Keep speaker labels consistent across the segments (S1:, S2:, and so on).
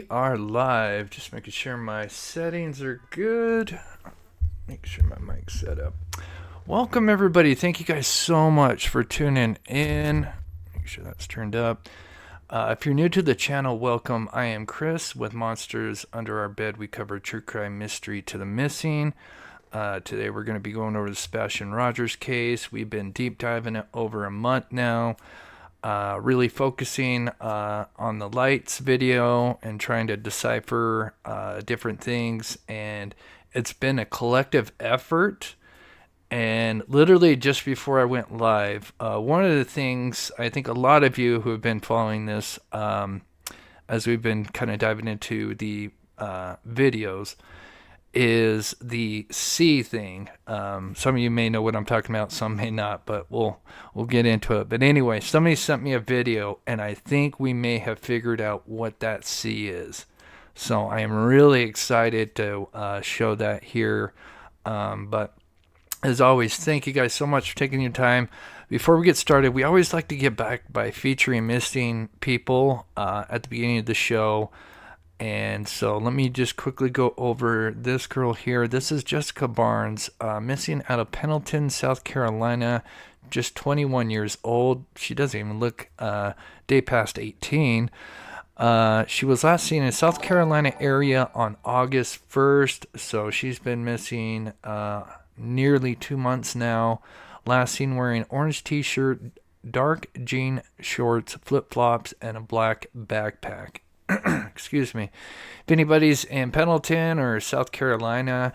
S1: We are live. Just making sure my settings are good. Make sure my mic's set up. Welcome, everybody. Thank you guys so much for tuning in. Make sure that's turned up. If you're new to the channel, welcome. I am Chris with Monsters Under Our Bed. We cover true crime mystery to the missing. Today we're going to be going over the Sebastian Rogers case. We've been deep diving it over a month now. Really focusing on the lights video and trying to decipher different things, and it's been a collective effort. And literally just before I went live, one of the things I think a lot of you who have been following this as we've been kind of diving into the videos is the C thing. Some of you may know what I'm talking about, some may not, but we'll get into it. But anyway, somebody sent me a video, and I think we may have figured out what that C is. So I am really excited to show that here. But as always, thank you guys so much for taking your time. Before we get started, we always like to get back by featuring missing people at the beginning of the show. And so let me just quickly go over this girl here. This is Jessica Barnes, missing out of Pendleton, South Carolina, just 21 years old. She doesn't even look day past 18. She was last seen in South Carolina area on August 1st, so she's been missing nearly 2 months now. Last seen wearing orange t-shirt, dark jean shorts, flip-flops, and a black backpack. Excuse me. If anybody's in Pendleton or South Carolina,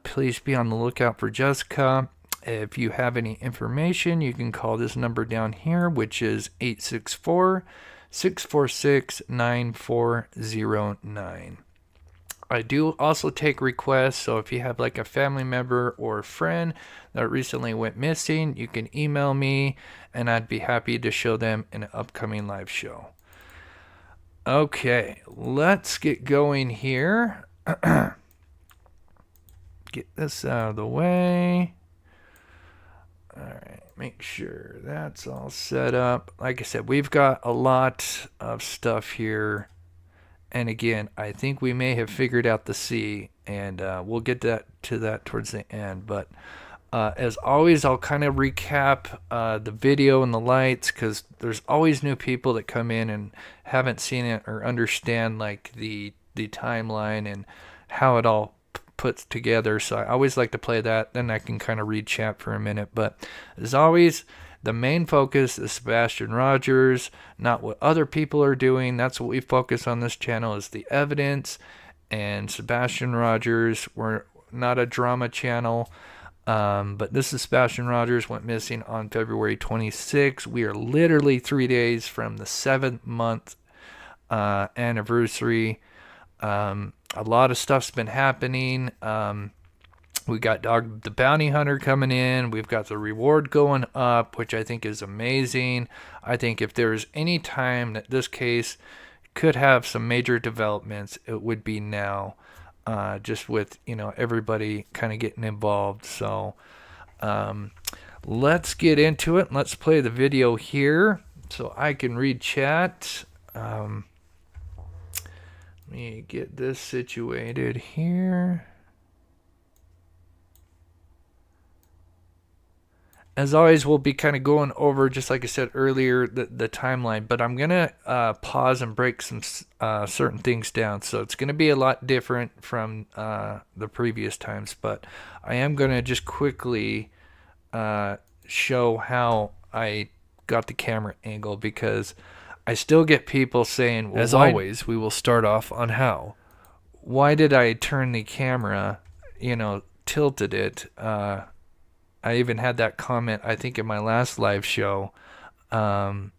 S1: please be on the lookout for Jessica. If you have any information, you can call this number down here, which is 864-646-9409. I do also take requests, so if you have like a family member or a friend that recently went missing, you can email me, and I'd be happy to show them in an upcoming live show. Okay, let's get going here. Get this out of the way. All right, make sure that's all set up. Like I said, we've got a lot of stuff here. And again, I think we may have figured out the C, and we'll get to that towards the end. But as always, I'll kind of recap the video and the lights, because there's always new people that come in and haven't seen it or understand like the timeline and how it all puts together. So I always like to play that, then I can kind of read chat for a minute. But as always, the main focus is Sebastian Rogers, not what other people are doing. That's what we focus on this channel, is the evidence. And Sebastian Rogers, we're not a drama channel. But this is Sebastian Rogers, went missing on February 26th. We are literally 3 days from the 7-month anniversary. A lot of stuff's been happening. We got Dog the Bounty Hunter coming in. We've got the reward going up, which I think is amazing. I think if there's any time that this case could have some major developments, it would be now. Just with, everybody kind of getting involved. So let's get into it. Let's play the video here so I can read chat. Let me get this situated here. As always, we'll be kind of going over, just like I said earlier, the timeline. But I'm going to pause and break some certain things down. So it's going to be a lot different from the previous times. But I am going to just quickly show how I got the camera angle, because I still get people saying, well, as always, we will start off on how. Why did I turn the camera, tilted it? I even had that comment, I think, in my last live show. And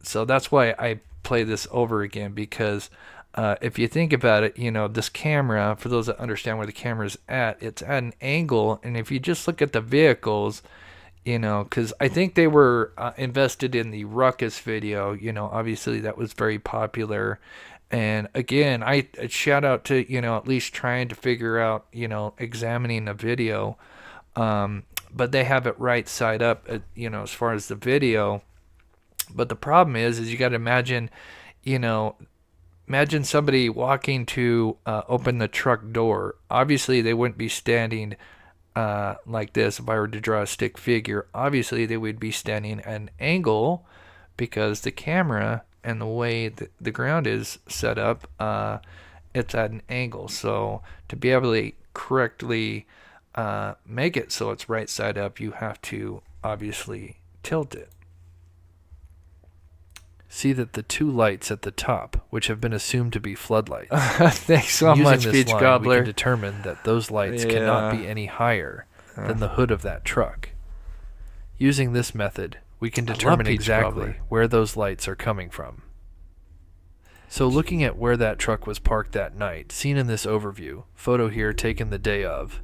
S1: so that's why I play this over again, because if you think about it, this camera, for those that understand where the camera's at, it's at an angle. And if you just look at the vehicles, because I think they were invested in the Ruckus video, obviously that was very popular. And again, I shout out to, at least trying to figure out, examining the video. But they have it right side up, as far as the video. But the problem is you got to imagine you know, imagine somebody walking to open the truck door. Obviously, they wouldn't be standing like this. If I were to draw a stick figure, obviously they would be standing at an angle because the camera and the way the ground is set up, it's at an angle. So to be able to correctly make it so it's right side up, you have to obviously tilt it.
S2: See that the two lights at the top, which have been assumed to be floodlights.
S1: Thanks so much, Beach Gobbler.
S2: We can determine that those lights cannot be any higher than the hood of that truck. Using this method, we can determine exactly where those lights are coming from. So looking at where that truck was parked that night, seen in this overview, photo here taken the day of,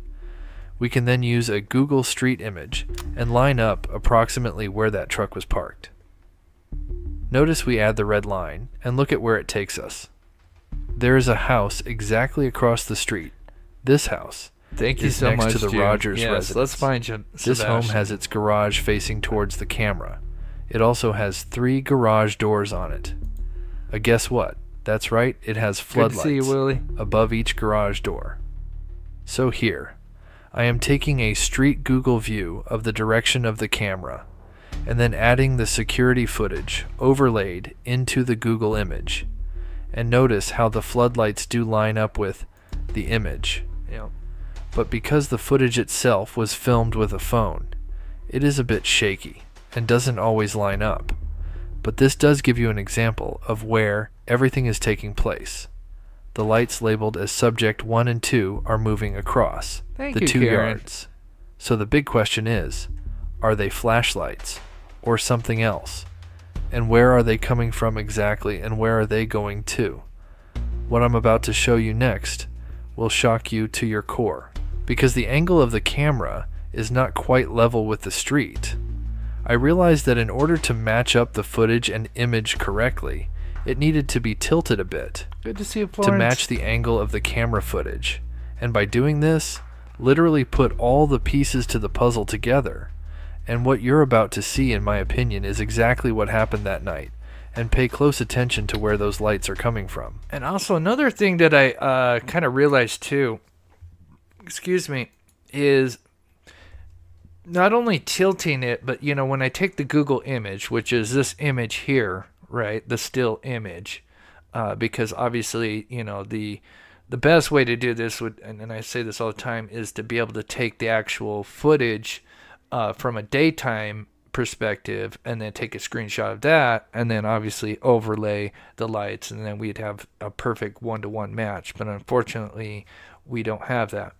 S2: we can then use a Google Street image and line up approximately where that truck was parked. Notice we add the red line and look at where it takes us. There is a house exactly across the street. This house is next to the Rogers residence.
S1: Let's find you, Sebastian.
S2: This home has its garage facing towards the camera. It also has 3 garage doors on it. Guess what? That's right, it has floodlights above each garage door. So here, I am taking a street Google view of the direction of the camera, and then adding the security footage overlaid into the Google image. And notice how the floodlights do line up with the image.
S1: Yep.
S2: But because the footage itself was filmed with a phone, it is a bit shaky and doesn't always line up. But this does give you an example of where everything is taking place. The lights labeled as subject 1 and 2 are moving across the 2 yards. So the big question is, are they flashlights or something else? And where are they coming from exactly, and where are they going to? What I'm about to show you next will shock you to your core, because the angle of the camera is not quite level with the street. I realized that in order to match up the footage and image correctly, it needed to be tilted a bit.
S1: Good to see you, Florence.
S2: To match the angle of the camera footage. And by doing this, literally put all the pieces to the puzzle together. And what you're about to see, in my opinion, is exactly what happened that night. And pay close attention to where those lights are coming from.
S1: And also another thing that I kind of realized too, is not only tilting it, but when I take the Google image, which is this image here, right, the still image, because obviously the best way to do this would, and I say this all the time, is to be able to take the actual footage from a daytime perspective and then take a screenshot of that and then obviously overlay the lights, and then we'd have a perfect 1-to-1 match. But unfortunately we don't have that.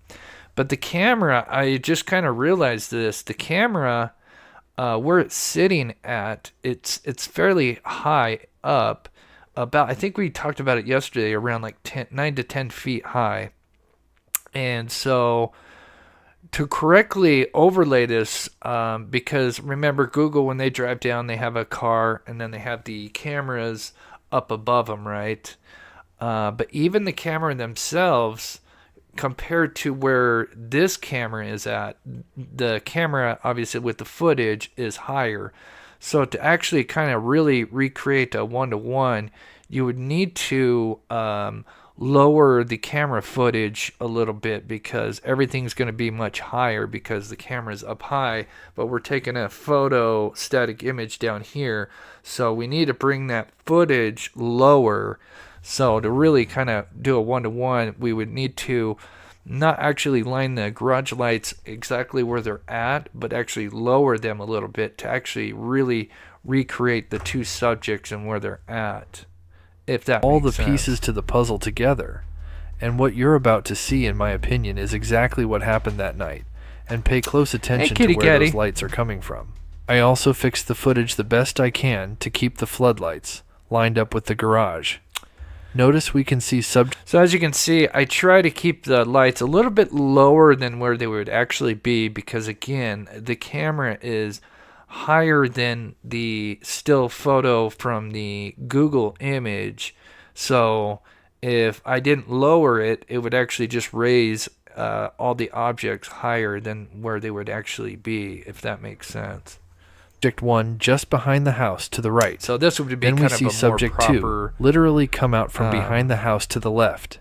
S1: But the camera, I just kind of realized this, the camera where it's sitting at, it's fairly high up, about, I think we talked about it yesterday, around like 9 to 10 feet high. And so to correctly overlay this, because remember Google, when they drive down, they have a car and then they have the cameras up above them, right? But even the camera themselves, compared to where this camera is at, the camera obviously with the footage is higher. So to actually kind of really recreate a 1-to-1, you would need to lower the camera footage a little bit, because everything's going to be much higher because the camera's up high, but we're taking a photo static image down here, so we need to bring that footage lower. So to really kind of do a 1-to-1, we would need to not actually line the garage lights exactly where they're at, but actually lower them a little bit to actually really recreate the 2 subjects and where they're at. If that
S2: all
S1: makes
S2: the
S1: sense.
S2: Pieces to the puzzle together. And what you're about to see, in my opinion, is exactly what happened that night. And pay close attention to where those lights are coming from. I also fixed the footage the best I can to keep the floodlights lined up with the garage. Notice we can see So
S1: as you can see, I try to keep the lights a little bit lower than where they would actually be, because again, the camera is higher than the still photo from the Google image. So if I didn't lower it, it would actually just raise all the objects higher than where they would actually be, if that makes sense.
S2: Subject 1 just behind the house to the right.
S1: So this would be
S2: Then we
S1: kind of
S2: see
S1: a more
S2: subject
S1: proper
S2: 2 literally come out from behind the house to the left.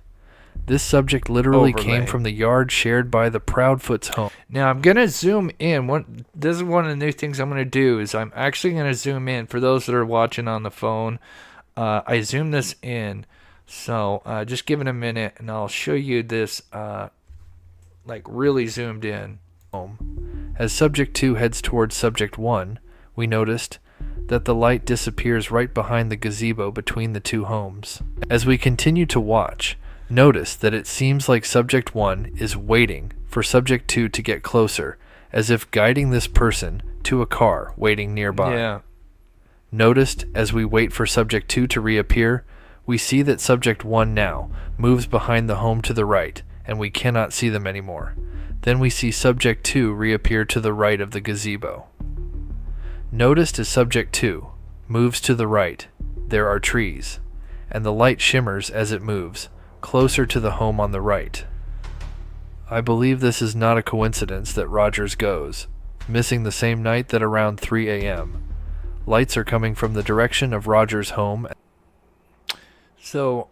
S2: This subject literally came
S1: overlay.
S2: from the yard shared by the Proudfoot's home.
S1: Now I'm gonna zoom in. This is one of the new things I'm gonna do is I'm actually gonna zoom in for those that are watching on the phone. I zoom this in, so just give it a minute and I'll show you this like really zoomed in.
S2: As subject 2 heads towards subject 1, we noticed that the light disappears right behind the gazebo between the two homes. As we continue to watch, notice that it seems like subject 1 is waiting for subject 2 to get closer, as if guiding this person to a car waiting nearby.
S1: Yeah.
S2: Noticed as we wait for subject 2 to reappear, we see that subject 1 now moves behind the home to the right, and we cannot see them anymore. Then we see subject 2 reappear to the right of the gazebo. Noticed as subject 2 moves to the right, there are trees, and the light shimmers as it moves, closer to the home on the right. I believe this is not a coincidence that Rogers goes, missing the same night that around 3 a.m. Lights are coming from the direction of Rogers' home.
S1: So,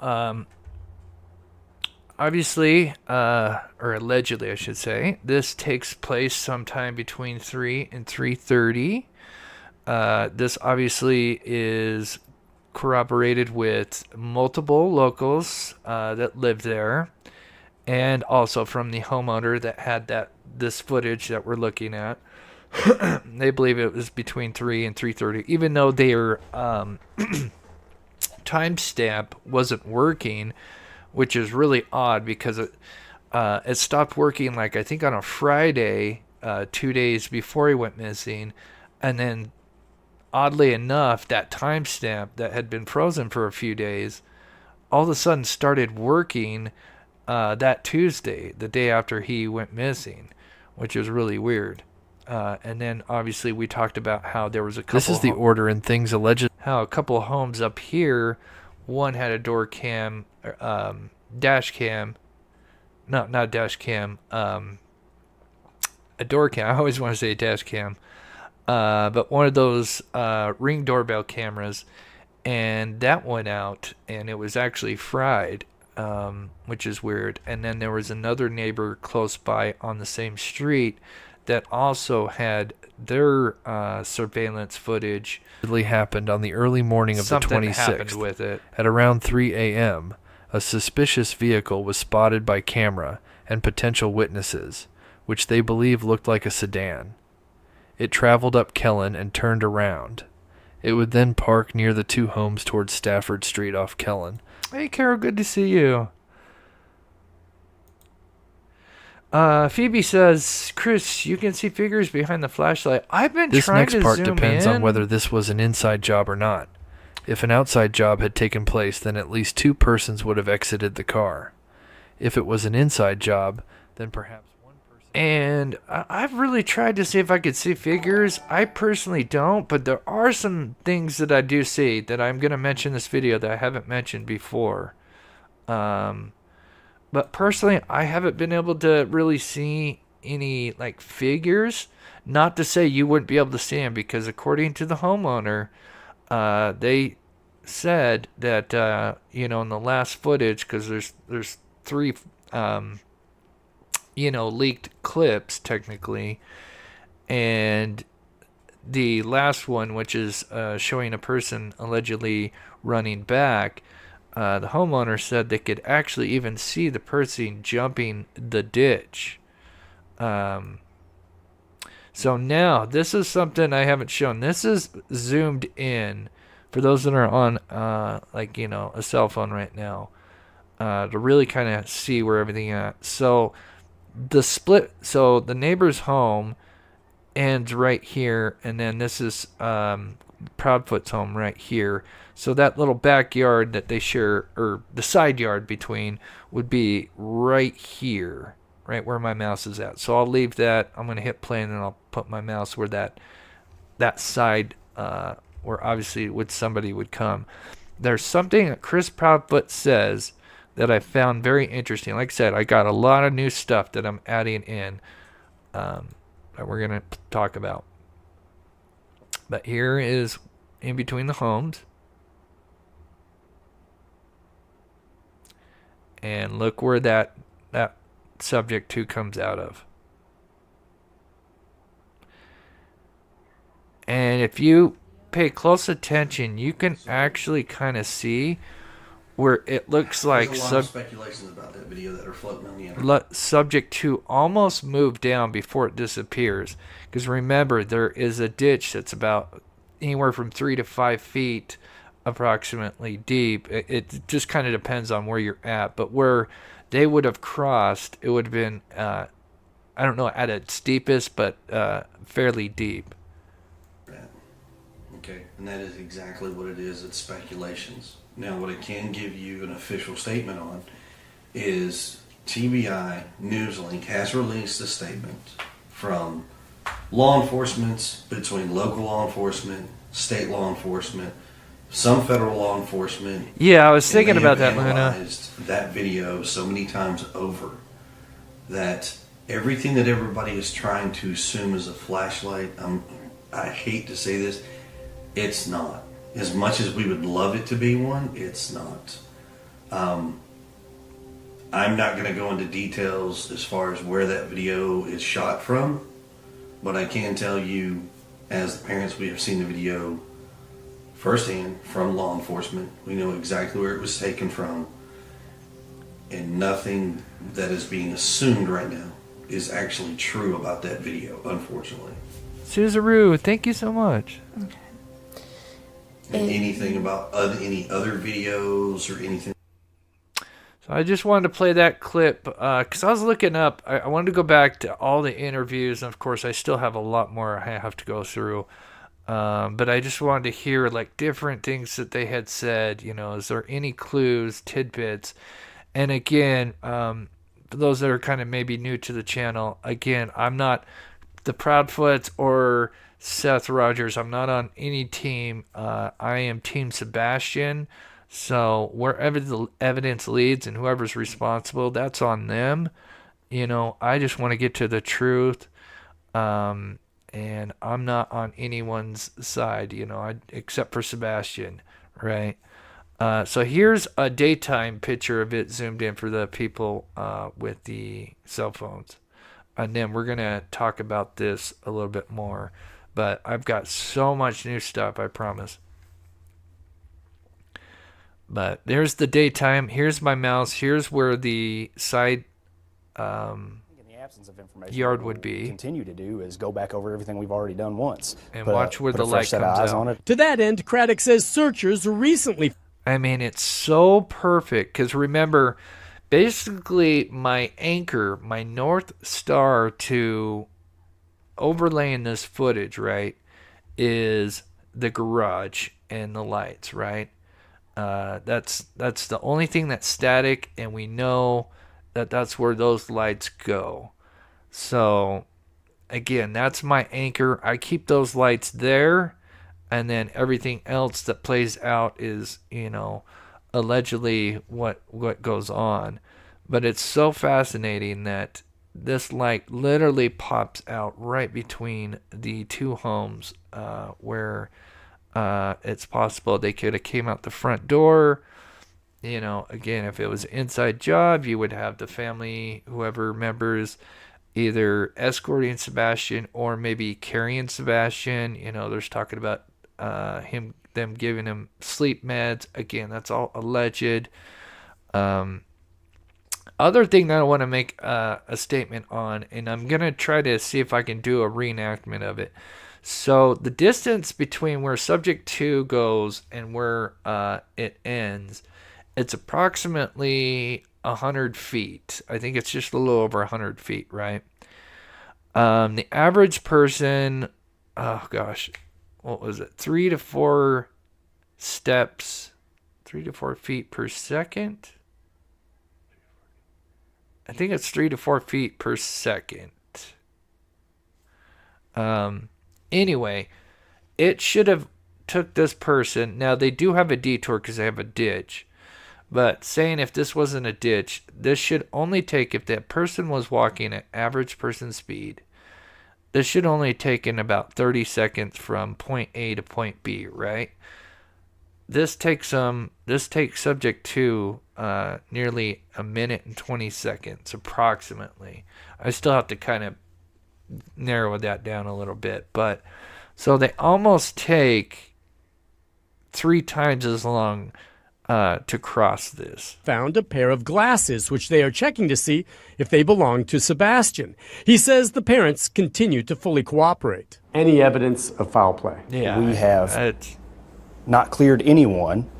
S1: obviously, or allegedly I should say, this takes place sometime between 3 and 3:30. This obviously is corroborated with multiple locals that lived there, and also from the homeowner that had this footage that we're looking at. They believe it was between 3 and 3:30, even though their timestamp wasn't working, which is really odd because it stopped working like I think on a Friday, 2 days before he went missing, and then oddly enough, that timestamp that had been frozen for a few days all of a sudden started working that Tuesday, the day after he went missing, which is really weird. And then obviously we talked about how there was a couple.
S2: This is the order in things alleged.
S1: How a couple of homes up here, one had a door cam, dash cam, not dash cam, a door cam. I always want to say dash cam, but one of those Ring doorbell cameras, and that went out, and it was actually fried, which is weird. And then there was another neighbor close by on the same street that also had their surveillance footage.
S2: It happened on the early morning of
S1: Something
S2: the 26th.
S1: happened with it.
S2: At around 3 a.m., a suspicious vehicle was spotted by camera and potential witnesses, which they believe looked like a sedan. It traveled up Kellen and turned around. It would then park near the two homes towards Stafford Street off Kellen.
S1: Hey, Carol, good to see you. Phoebe says, Chris, you can see figures behind the flashlight. I've been trying to zoom in.
S2: This next part depends on whether this was an inside job or not. If an outside job had taken place, then at least two persons would have exited the car. If it was an inside job, then perhaps one person...
S1: And I've really tried to see if I could see figures. I personally don't, but there are some things that I do see that I'm going to mention in this video that I haven't mentioned before. But personally, I haven't been able to really see any like figures. Not to say you wouldn't be able to see them, because according to the homeowner, they said that in the last footage, because there's three leaked clips technically, and the last one, which is showing a person allegedly running back. The homeowner said they could actually even see the person jumping the ditch. So now, this is something I haven't shown. This is zoomed in for those that are on, a cell phone right now, to really kind of see where everything at. So the neighbor's home ends right here, and then this is Proudfoot's home right here. So that little backyard that they share, or the side yard between, would be right here, right where my mouse is at. So I'll leave that. I'm going to hit play, and then I'll put my mouse where that side, where obviously somebody would come. There's something that Chris Proudfoot says that I found very interesting. Like I said, I got a lot of new stuff that I'm adding in that we're going to talk about. But here is in between the homes. And look where that subject 2 comes out of. And if you pay close attention, you can actually kind of see where it looks like
S3: There's a lot of speculations about that video that are floating on the internet.
S1: subject 2 almost moved down before it disappears. Because remember, there is a ditch that's about anywhere from 3 to 5 feet approximately deep. It just kind of depends on where you're at. But where they would have crossed, it would have been, I don't know at its deepest, but fairly deep.
S3: Okay, and that is exactly what it is. It's speculations. Now, what I can give you an official statement on is TBI Newslink has released a statement from law enforcement, between local law enforcement, state law enforcement, some federal law enforcement.
S1: Yeah, I was thinking about that,
S3: Luna.
S1: Luna.
S3: Analyzed that video so many times over that everything that everybody is trying to assume is a flashlight, I hate to say this, it's not. As much as we would love it to be one, it's not. I'm not going to go into details as far as where that video is shot from, but I can tell you, as the parents, we have seen the video firsthand from law enforcement. We know exactly where it was taken from, and nothing that is being assumed right now is actually true about that video, unfortunately.
S1: Suzaru, thank you so much.
S4: Okay.
S3: And anything about any other videos or anything.
S1: So I just wanted to play that clip because I was looking up. I wanted to go back to all the interviews, and of course, I still have a lot more I have to go through. But I just wanted to hear like different things that they had said. You know, is there any clues, tidbits? And again, for those that are kind of maybe new to the channel, again, I'm not the Proudfoots or Seth Rogers. I'm not on any team. I am Team Sebastian. So wherever the evidence leads and whoever's responsible, that's on them. You know, I just want to get to the truth. And I'm not on anyone's side, you know, except for Sebastian, right? So here's a daytime picture of it zoomed in for the people with the cell phones. And then we're going to talk about this a little bit more. But I've got so much new stuff, I promise. But there's the daytime. Here's my mouse. Here's where the side
S5: In the absence of information,
S1: yard
S5: what
S1: would
S5: we'll
S1: be.
S5: continue to do is go back over everything we've already done once.
S1: And
S5: Put
S1: watch where
S5: put
S1: the
S5: a fresh
S1: light
S5: set of
S1: comes
S5: eyes
S1: out.
S5: on it.
S6: To that end, Craddock says searchers recently
S1: I mean, it's so perfect. Because remember, basically my anchor, my North Star to overlaying this footage, right, is the garage and the lights, right? That's the only thing that's static, and we know that that's where those lights go. So again, that's my anchor. I keep those lights there, and then everything else that plays out is, you know, allegedly what goes on. But it's so fascinating that this light literally pops out right between the two homes where it's possible they could have came out the front door. You know, again, if it was an inside job, you would have the family, whoever members, either escorting Sebastian or maybe carrying Sebastian. You know, there's talking about them giving him sleep meds. Again, that's all alleged. Other thing that I want to make a statement on, and I'm going to try to see if I can do a reenactment of it. So the distance between where subject 2 goes and where it ends, it's approximately 100 feet. I think it's just a little over 100 feet, right? The average person, oh gosh, what was it? 3 to 4 steps, 3 to 4 feet per second. I think it's 3 to 4 feet per second. Anyway, it should have took this person. Now, they do have a detour because they have a ditch. But saying if this wasn't a ditch, this should only take, if that person was walking at average person speed, this should only take in about 30 seconds from point A to point B, right? This takes subject 2 nearly a minute and 20 seconds approximately. I still have to kind of narrow that down a little bit, but so they almost take 3 times as long to cross this.
S6: Found a pair of glasses, which they are checking to see if they belong to Sebastian. He says the parents continue to fully cooperate. Any evidence of foul play?
S1: Yeah,
S5: We have not cleared anyone,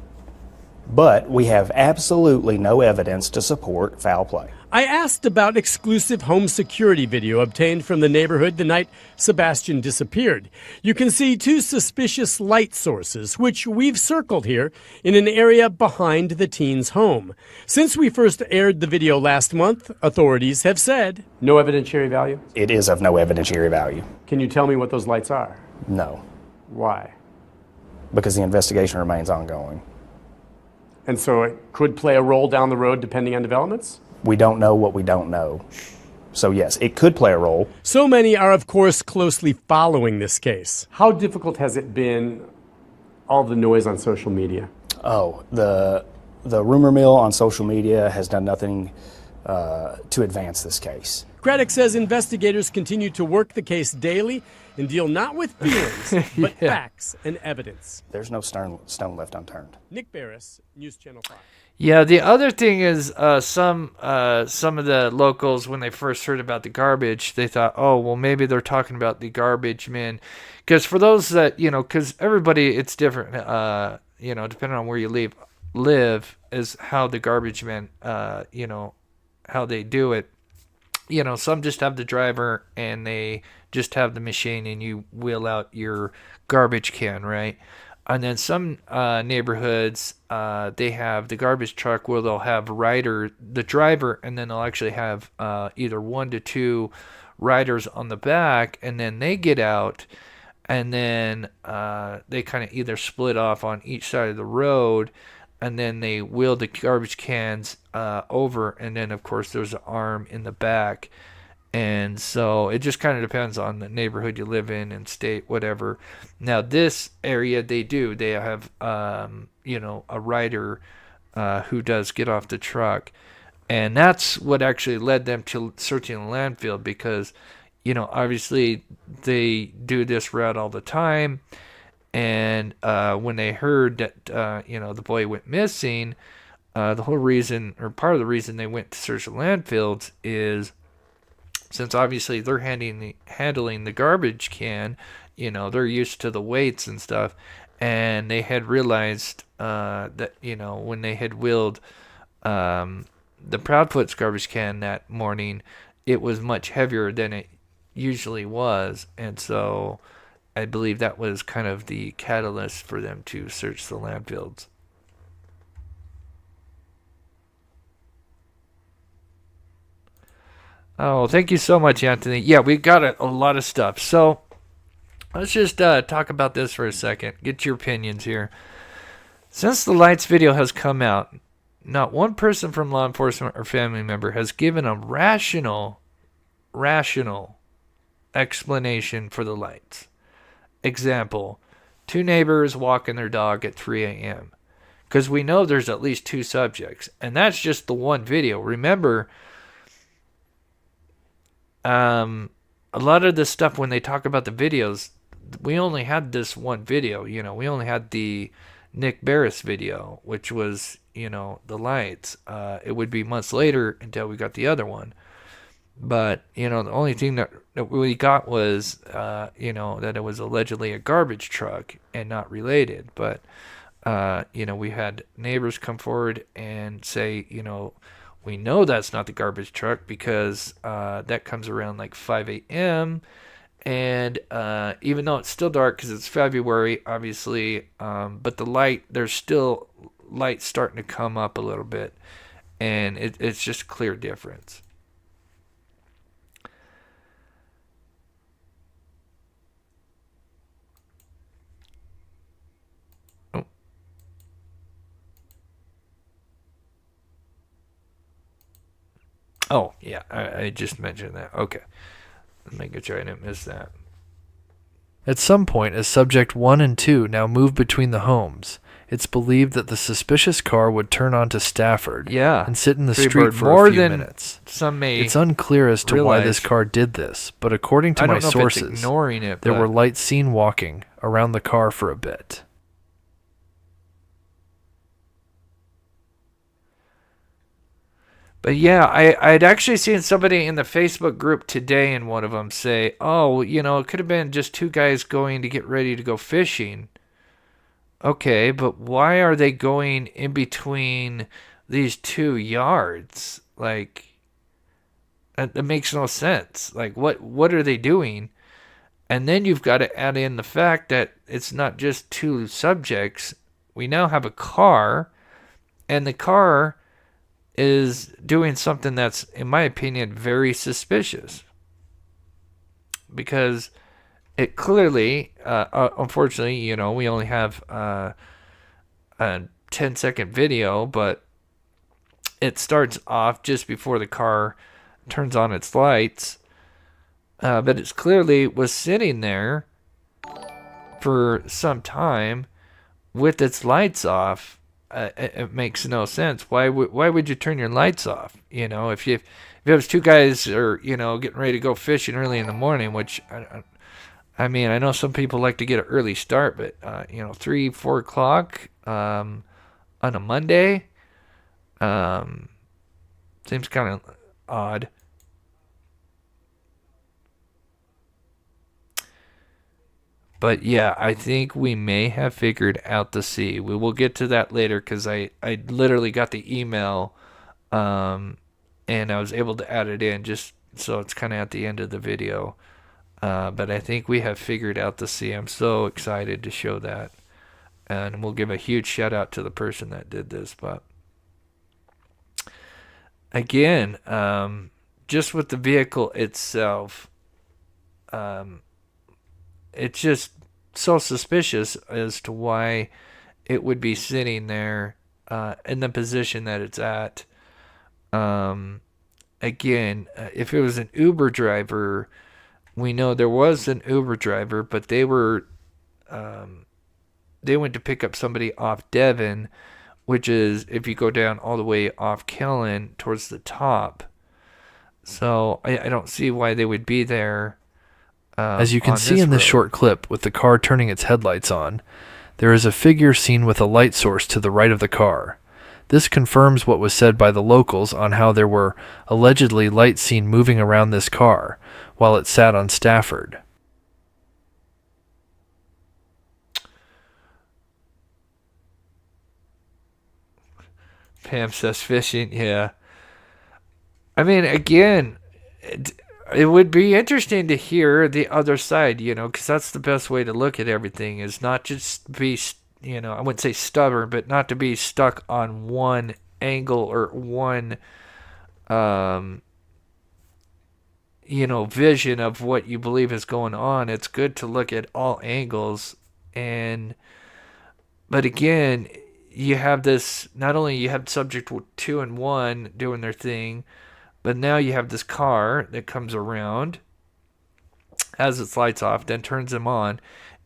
S5: but we have absolutely no evidence to support foul play.
S6: I asked about exclusive home security video obtained from the neighborhood the night Sebastian disappeared. You can see 2 suspicious light sources, which we've circled here, in an area behind the teen's home. Since we first aired the video last month, authorities have said no evidentiary value.
S5: It is of no evidentiary value.
S6: Can you tell me what those lights are?
S5: No,
S6: Why?
S5: because the investigation remains ongoing.
S6: And so it could play a role down the road depending on developments?
S5: We don't know what we don't know. So yes, it could play a role.
S6: So many are, of course, closely following this case. How difficult has it been, all the noise on social media?
S5: Oh, the rumor mill on social media has done nothing to advance this case.
S6: Craddock says investigators continue to work the case daily and deal not with feelings, but facts and evidence.
S5: There's no stone left unturned.
S6: Nick Barris, News Channel 5.
S1: Yeah, the other thing is some of the locals, when they first heard about the garbage, they thought, oh, well, maybe they're talking about the garbage men. Because for those that, because everybody, it's different, depending on where you live is how the garbage men, how they do it. Some just have the driver and they just have the machine and you wheel out your garbage can, right? And then some neighborhoods, they have the garbage truck where they'll have the driver, and then they'll actually have either 1 to 2 riders on the back, and then they get out, and then they kind of either split off on each side of the road, and then they wheel the garbage cans over, and then, of course, there's an arm in the back. And so it just kind of depends on the neighborhood you live in and state, whatever. Now, this area, they have, a rider who does get off the truck. And that's what actually led them to searching the landfill because, obviously they do this route all the time. And when they heard that, the boy went missing, the whole reason, or part of the reason they went to search the landfills is, since obviously they're handling the garbage can, they're used to the weights and stuff, and they had realized that, when they had wheeled the Proudfoot's garbage can that morning, it was much heavier than it usually was, and so I believe that was kind of the catalyst for them to search the landfills. Oh, thank you so much, Anthony. Yeah, we got a lot of stuff. So let's just talk about this for a second. Get your opinions here. Since the lights video has come out, not one person from law enforcement or family member has given a rational explanation for the lights. Example, 2 neighbors walking their dog at 3 a.m. Because we know there's at least 2 subjects. And that's just the one video. Remember, a lot of this stuff, when they talk about the videos, we only had this one video. We only had the Nick Barris video, which was, the lights. It would be months later until we got the other one. But, the only thing that we got was, that it was allegedly a garbage truck and not related. But, we had neighbors come forward and say, we know that's not the garbage truck because that comes around like 5 a.m. And even though it's still dark because it's February, obviously, but there's still light starting to come up a little bit. And it's just a clear difference. Oh, yeah, I just mentioned that. Okay. Making sure I didn't miss that.
S2: At some point, as subject 1 and 2 now move between the homes, it's believed that the suspicious car would turn onto Stafford and sit in the street for a few minutes.
S1: Some may
S2: It's unclear as to why this
S1: realize.
S2: car did this, but according to
S1: I
S2: my
S1: don't know if it's
S2: sources,
S1: ignoring it,
S2: there
S1: but
S2: were lights seen walking around the car for a bit.
S1: But yeah, I'd actually seen somebody in the Facebook group today in one of them say, oh, it could have been just two guys going to get ready to go fishing. Okay, but why are they going in between these two yards? Like, that makes no sense. Like, what are they doing? And then you've got to add in the fact that it's not just two subjects. We now have a car, and the car is doing something that's, in my opinion, very suspicious. Because it clearly, unfortunately, we only have a 10-second video, but it starts off just before the car turns on its lights. But it clearly was sitting there for some time with its lights off. It makes no sense. Why would you turn your lights off? If it was two guys or getting ready to go fishing early in the morning, which I mean, I know some people like to get an early start, but 3-4 o'clock on a Monday seems kind of odd. But yeah, I think we may have figured out the C. We will get to that later because I literally got the email and I was able to add it in just so it's kind of at the end of the video. But I think we have figured out the C. I'm so excited to show that. And we'll give a huge shout out to the person that did this. But again, just with the vehicle itself, it's just so suspicious as to why it would be sitting there in the position that it's at. Again, if it was an Uber driver, we know there was an Uber driver, but they went to pick up somebody off Devon, which is if you go down all the way off Kellen towards the top. So I don't see why they would be there.
S2: As you can see in this short clip, with the car turning its headlights on, there is a figure seen with a light source to the right of the car. This confirms what was said by the locals on how there were allegedly lights seen moving around this car while it sat on Stafford.
S1: Pam says fishing, yeah. I mean, again, it would be interesting to hear the other side, because that's the best way to look at everything, is not just be, I wouldn't say stubborn, but not to be stuck on one angle or one, vision of what you believe is going on. It's good to look at all angles. But again, you have this, not only you have subject 2 and 1 doing their thing, but now you have this car that comes around, has its lights off, then turns them on,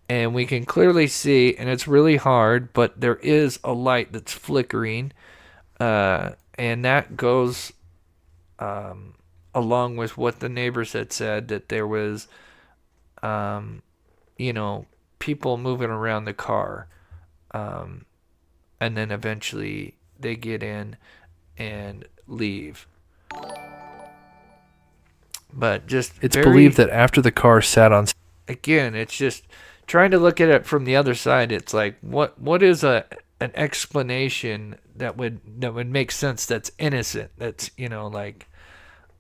S1: and we can clearly see, and it's really hard, but there is a light that's flickering, and that goes along with what the neighbors had said, that there was, people moving around the car, and then eventually they get in and leave. But
S2: it's believed that after the car sat on...
S1: Again, it's just trying to look at it from the other side. It's like, what is an explanation that would make sense, that's innocent, that's,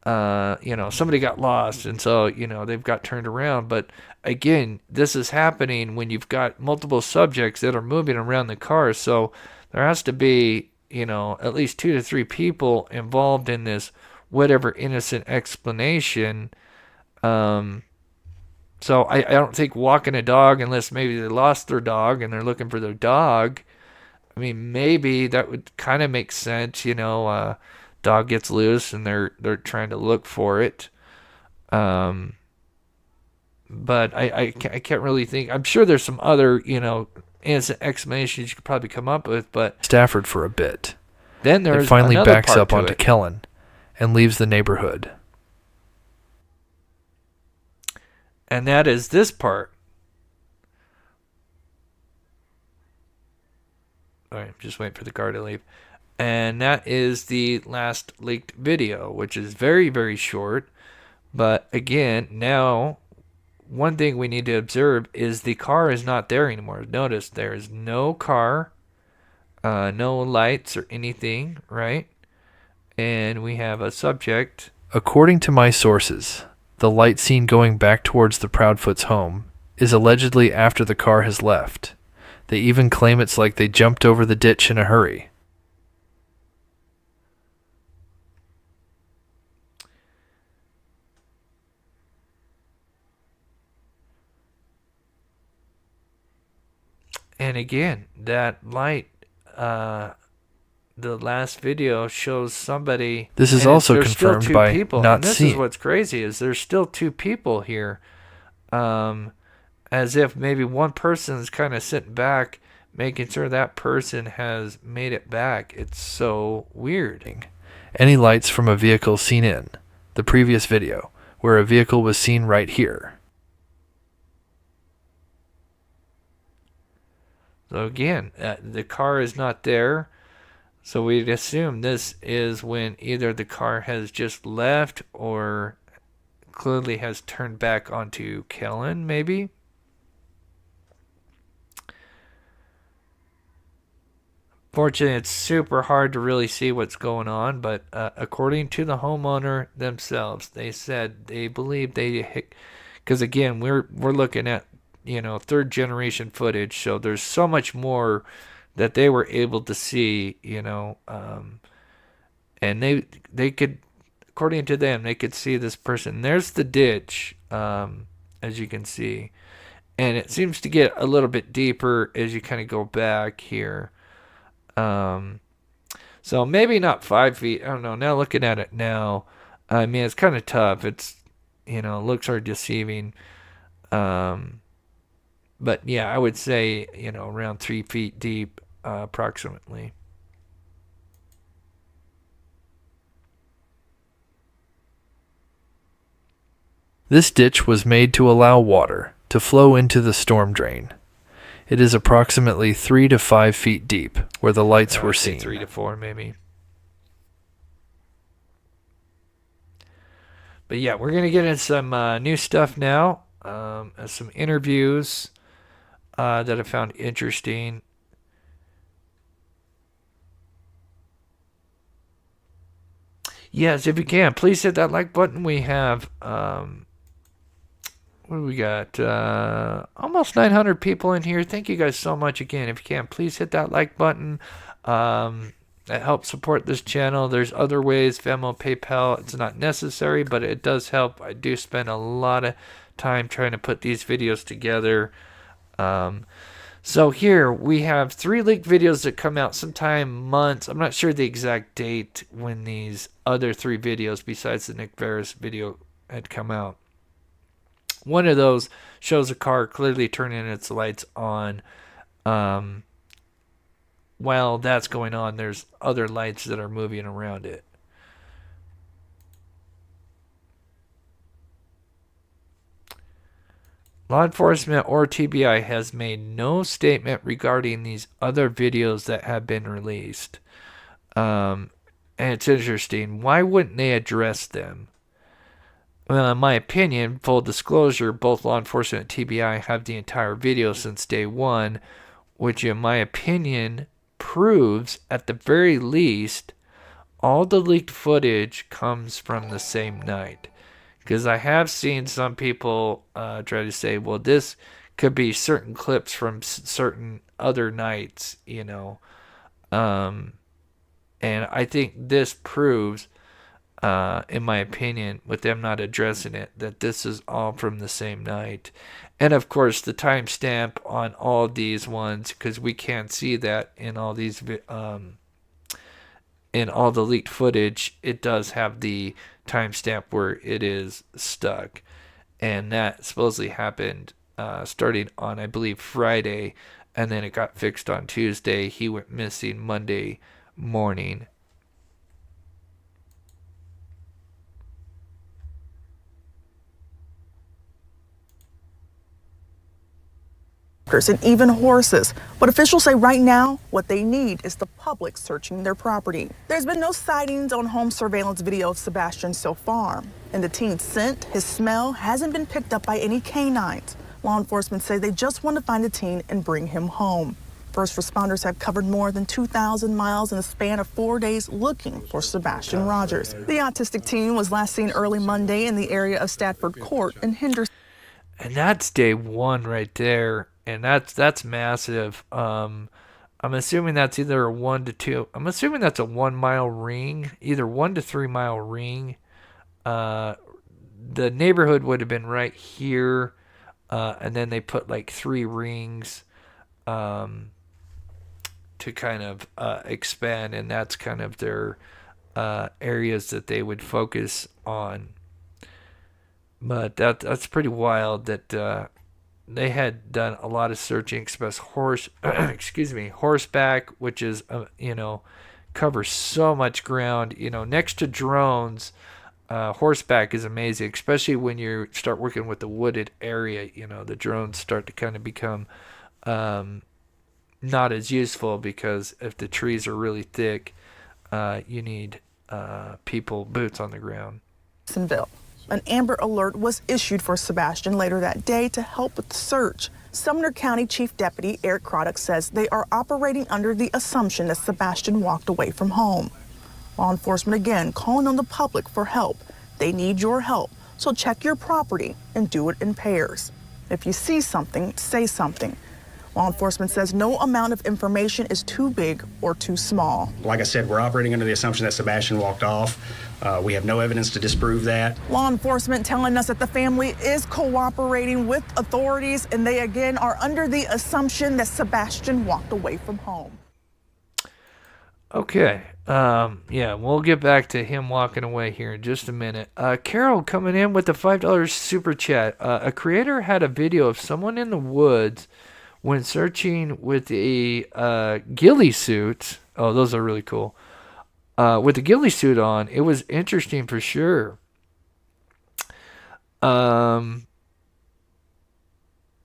S1: somebody got lost and so, they've got turned around. But again, this is happening when you've got multiple subjects that are moving around the car. So there has to be, at least 2 to 3 people involved in this whatever innocent explanation. So I don't think walking a dog, unless maybe they lost their dog and they're looking for their dog. I mean, maybe that would kind of make sense. Dog gets loose and they're trying to look for it. but I can't really think. I'm sure there's some other, innocent explanations you could probably come up with, but
S2: Stafford for a bit.
S1: then
S2: It
S1: there's
S2: finally
S1: another
S2: backs
S1: part
S2: up
S1: to
S2: onto
S1: it.
S2: Kellen and leaves the neighborhood.
S1: And that is this part. All right, just waiting for the car to leave. And that is the last leaked video, which is very, very short. But again, now, one thing we need to observe is the car is not there anymore. Notice there is no car, no lights or anything, right? And we have a subject.
S2: According to my sources, the light seen going back towards the Proudfoot's home is allegedly after the car has left. They even claim it's like they jumped over the ditch in a hurry.
S1: And again, that light, the last video shows somebody.
S2: This is
S1: and
S2: also
S1: there's still
S2: confirmed
S1: two
S2: by
S1: people.
S2: not
S1: And this
S2: seeing.
S1: is what's crazy is there's still two people here, as if maybe one person is kind of sitting back, making sure that person has made it back. It's so weird.
S2: Any lights from a vehicle seen in the previous video, where a vehicle was seen right here.
S1: So again, the car is not there. So we'd assume this is when either the car has just left or clearly has turned back onto Kellen, maybe. Fortunately, it's super hard to really see what's going on, but according to the homeowner themselves, they said they believe because again, we're looking at third generation footage, so there's so much more that they were able to see, and they could, according to them, they could see this person. There's the ditch, as you can see, and it seems to get a little bit deeper as you kind of go back here. So maybe not 5 feet. I don't know. Now looking at it now, I mean, it's kind of tough. It's, looks are deceiving. But yeah, I would say, around 3 feet deep, approximately.
S2: This ditch was made to allow water to flow into the storm drain. It is approximately 3 to 5 feet deep, where the lights were seen.
S1: 3 to 4, maybe. But yeah, we're gonna get into some new stuff now. Some interviews that I found interesting. Yes, if you can, please hit that like button. We have what do we got? Almost 900 people in here. Thank you guys so much again. If you can, please hit that like button. That helps support this channel. There's other ways, Venmo, PayPal. It's not necessary, but it does help. I do spend a lot of time trying to put these videos together. So here we have 3 leaked videos that come out sometime months. I'm not sure the exact date when these other 3 videos besides the Nick Veras video had come out. One of those shows a car clearly turning its lights on. While that's going on, there's other lights that are moving around it. Law enforcement or TBI has made no statement regarding these other videos that have been released. And it's interesting. Why wouldn't they address them? Well, in my opinion, full disclosure, both law enforcement and TBI have the entire video since day one, which in my opinion proves, at the very least, all the leaked footage comes from the same night. Because I have seen some people try to say, well, this could be certain clips from certain other nights, and I think this proves, in my opinion, with them not addressing it, that this is all from the same night. And of course, the timestamp on all these ones, because we can't see that in all these, in all the leaked footage, it does have the timestamp where it is stuck. and that supposedly happened starting on, I believe, Friday, and then it got fixed on Tuesday. He went missing Monday morning.
S4: And even horses. But officials say right now what they need is the public searching their property. There's been no sightings on home surveillance video of Sebastian so far. And the teen's scent, his smell, hasn't been picked up by any canines. Law enforcement say they just want to find the teen and bring him home. First responders have covered more than 2,000 miles in a span of 4 days looking for Sebastian Rogers. The autistic teen was last seen early Monday in the area of Stafford Court in Henderson.
S1: And that's day one right there. And that's massive. I'm assuming that's either a 1 to 2. I'm assuming that's a 1 mile ring, either 1 to 3 mile ring. The neighborhood would have been right here, and then they put like 3 rings to kind of expand, and that's kind of their areas that they would focus on. But that's pretty wild that. They had done a lot of searching, especially horseback, which is, covers so much ground. Next to drones, horseback is amazing, especially when you start working with the wooded area. The drones start to kind of become not as useful because if the trees are really thick, you need boots on the ground.
S4: An Amber Alert was issued for Sebastian later that day to help with the search. Sumner County Chief Deputy Eric Craddock says they are operating under the assumption that Sebastian walked away from home. Law enforcement again calling on the public for help. They need your help, so check your property and do it in pairs. If you see something, say something. Law enforcement says no amount of information is too big or too small.
S5: Like I said, we're operating under the assumption that Sebastian walked off. We have no evidence to disprove that.
S4: Law enforcement telling us that the family is cooperating with authorities, and they again are under the assumption that Sebastian walked away from home.
S1: Okay. We'll get back to him walking away here in just a minute. Carol coming in with the $5 super chat. A creator had a video of someone in the woods when searching with a ghillie suit. Oh, those are really cool. With the ghillie suit on, it was interesting for sure.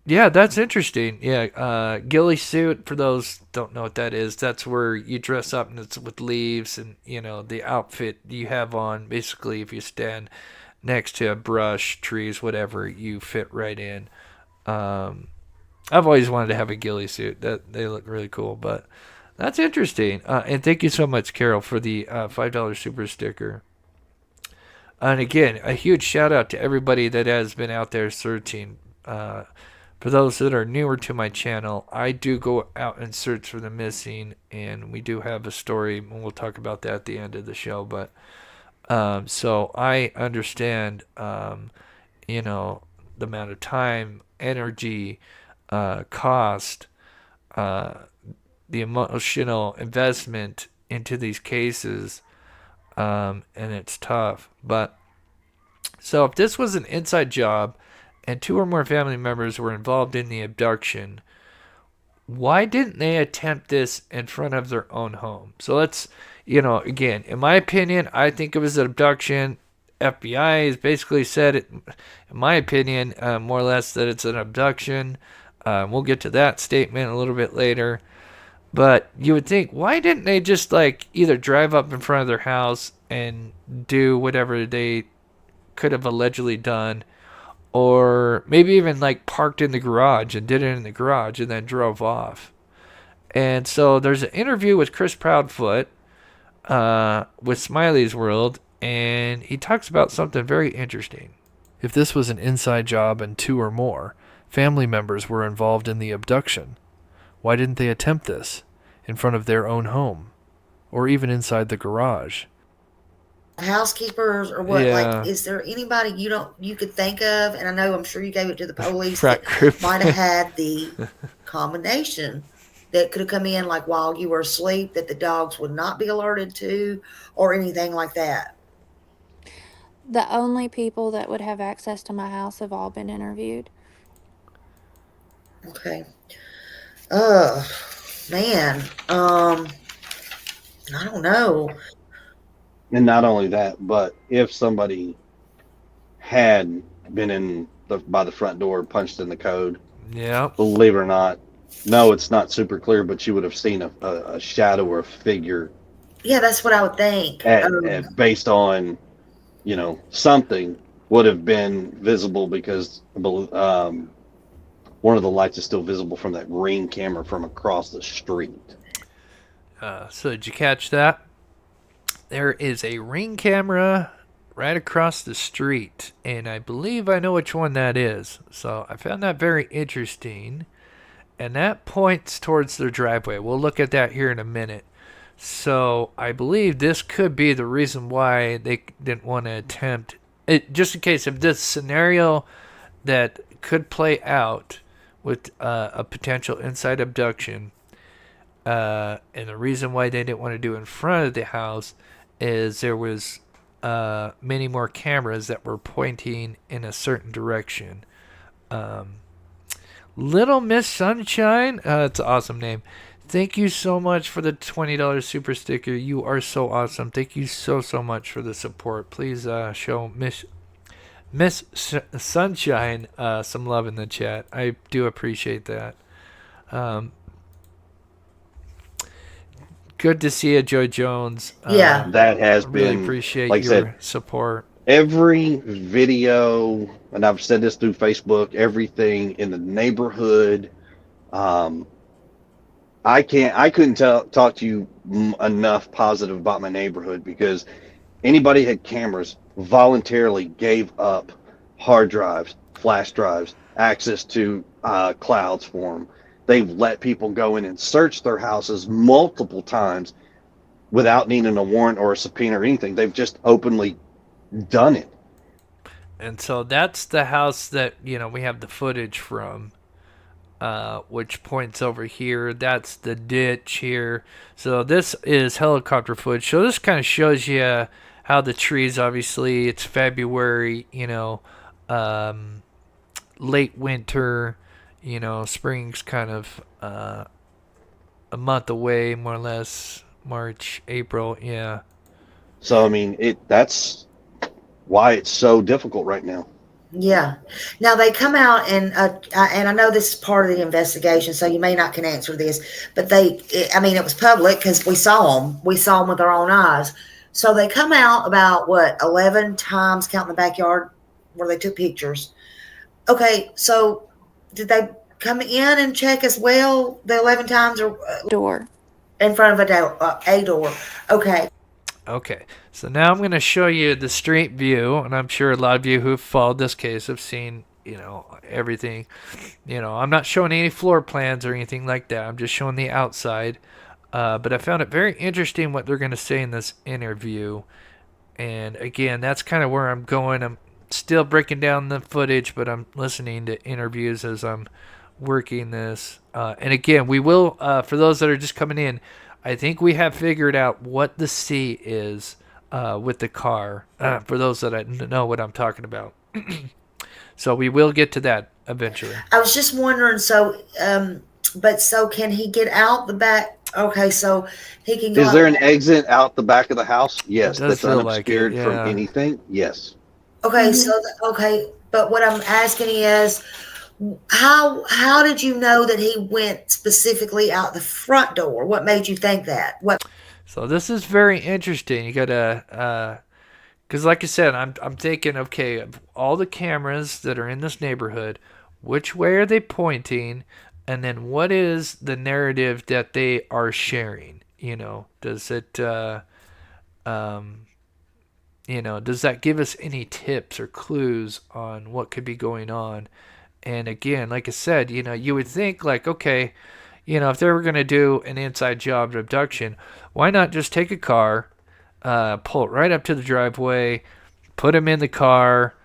S1: Yeah, that's interesting. Yeah, ghillie suit, for those who don't know what that is, that's where you dress up and it's with leaves and, the outfit you have on. Basically, if you stand next to a brush, trees, whatever, you fit right in. I've always wanted to have a ghillie suit. They look really cool, but that's interesting. And thank you so much, Carol, for the $5 super sticker. And again, a huge shout out to everybody that has been out there searching. For those that are newer to my channel, I do go out and search for the missing, and we do have a story, and we'll talk about that at the end of the show. But so I understand, the amount of time, energy, cost, the emotional investment into these cases, and it's tough. But so if this was an inside job and 2 or more family members were involved in the abduction, why didn't they attempt this in front of their own home? So let's, again, in my opinion, I think it was an abduction. FBI has basically said it, in my opinion, more or less, that it's an abduction. We'll get to that statement a little bit later. But you would think, why didn't they just either drive up in front of their house and do whatever they could have allegedly done, or maybe even parked in the garage and did it in the garage and then drove off? And so there's an interview with Chris Proudfoot with Smiley's World, and he talks about something very interesting.
S2: If this was an inside job and 2 or more family members were involved in the abduction, why didn't they attempt this in front of their own home, or even inside the garage?
S7: Housekeepers or what?
S1: Yeah.
S7: Is there anybody you could think of? And I know, I'm sure you gave it to the police
S1: Frat
S7: that
S1: group.
S7: might have had the combination that could have come in while you were asleep that the dogs would not be alerted to, or anything like that.
S8: The only people that would have access to my house have all been interviewed.
S7: Okay. Oh, man. I don't know.
S3: And not only that, but if somebody had been by the front door, punched in the code,
S2: Yep.
S3: believe it or not, no, it's not super clear, but you would have seen a shadow or a figure
S7: Yeah, that's what I would think.
S3: based on, something would have been visible because one of the lights is still visible from that Ring camera from across the street.
S2: So did you catch that? There is a Ring camera right across the street, and I believe I know which one that is. So I found that very interesting, and that points towards their driveway. We'll look at that here in a minute. So I believe this could be the reason why they didn't want to attempt it, just in case of this scenario that could play out with a potential inside abduction. And the reason why they didn't want to do it in front of the house is there was many more cameras that were pointing in a certain direction. Little Miss Sunshine, it's an awesome name. Thank you so much for the $20 super sticker. You are so awesome. Thank you so much for the support. Please show Miss Sunshine some love in the chat. I do appreciate that. Good to see you, Joy Jones.
S7: Yeah.
S3: That has
S2: really
S3: been,
S2: appreciate
S3: like I
S2: your
S3: said,
S2: support.
S3: every video, and I've said this through Facebook, everything in the neighborhood. I couldn't talk to you enough positive about my neighborhood because anybody had cameras voluntarily gave up hard drives, flash drives, access to clouds for them. They've let people go in and search their houses multiple times without needing a warrant or a subpoena or anything. They've just openly done it.
S2: And so that's the house that, we have the footage from, which points over here. That's the ditch here. So this is helicopter footage. So this kind of shows you how the trees, obviously, it's February, late winter, spring's kind of a month away, more or less, March, April, yeah.
S3: So, I mean, that's why it's so difficult right now.
S7: Yeah. Now they come out and I know this is part of the investigation, so you may not can answer this, but it was public because we saw them. We saw them with our own eyes. So they come out about 11 times, counting the backyard where they took pictures. Okay, so did they come in and check as well the 11 times or
S8: Door.
S7: in front of a door? Okay.
S2: Okay, so now I'm going to show you the street view, and I'm sure a lot of you who've followed this case have seen, everything. I'm not showing any floor plans or anything like that. I'm just showing the outside. But I found it very interesting what they're going to say in this interview. And again, that's kind of where I'm going. I'm still breaking down the footage, but I'm listening to interviews as I'm working this. And again, we will, for those that are just coming in, I think we have figured out what the C is with the car, for those that know what I'm talking about. So we will get to that eventually.
S7: I was just wondering, so can he get out the back? Okay, so he can go.
S3: Is there an exit out the back of the house? Yes,
S2: It does
S3: that's
S2: feel like it,
S3: unobscured
S2: yeah.
S3: from anything. Yes.
S7: Okay, but what I'm asking is, how did you know that he went specifically out the front door? What made you think that?
S2: So this is very interesting. You gotta, because like I said, I'm thinking, okay, of all the cameras that are in this neighborhood, which way are they pointing, and then what is the narrative that they are sharing? Does it, does that give us any tips or clues on what could be going on? And again, like I said, you would think like, okay, if they were going to do an inside job abduction, why not just take a car, pull it right up to the driveway, put him in the car,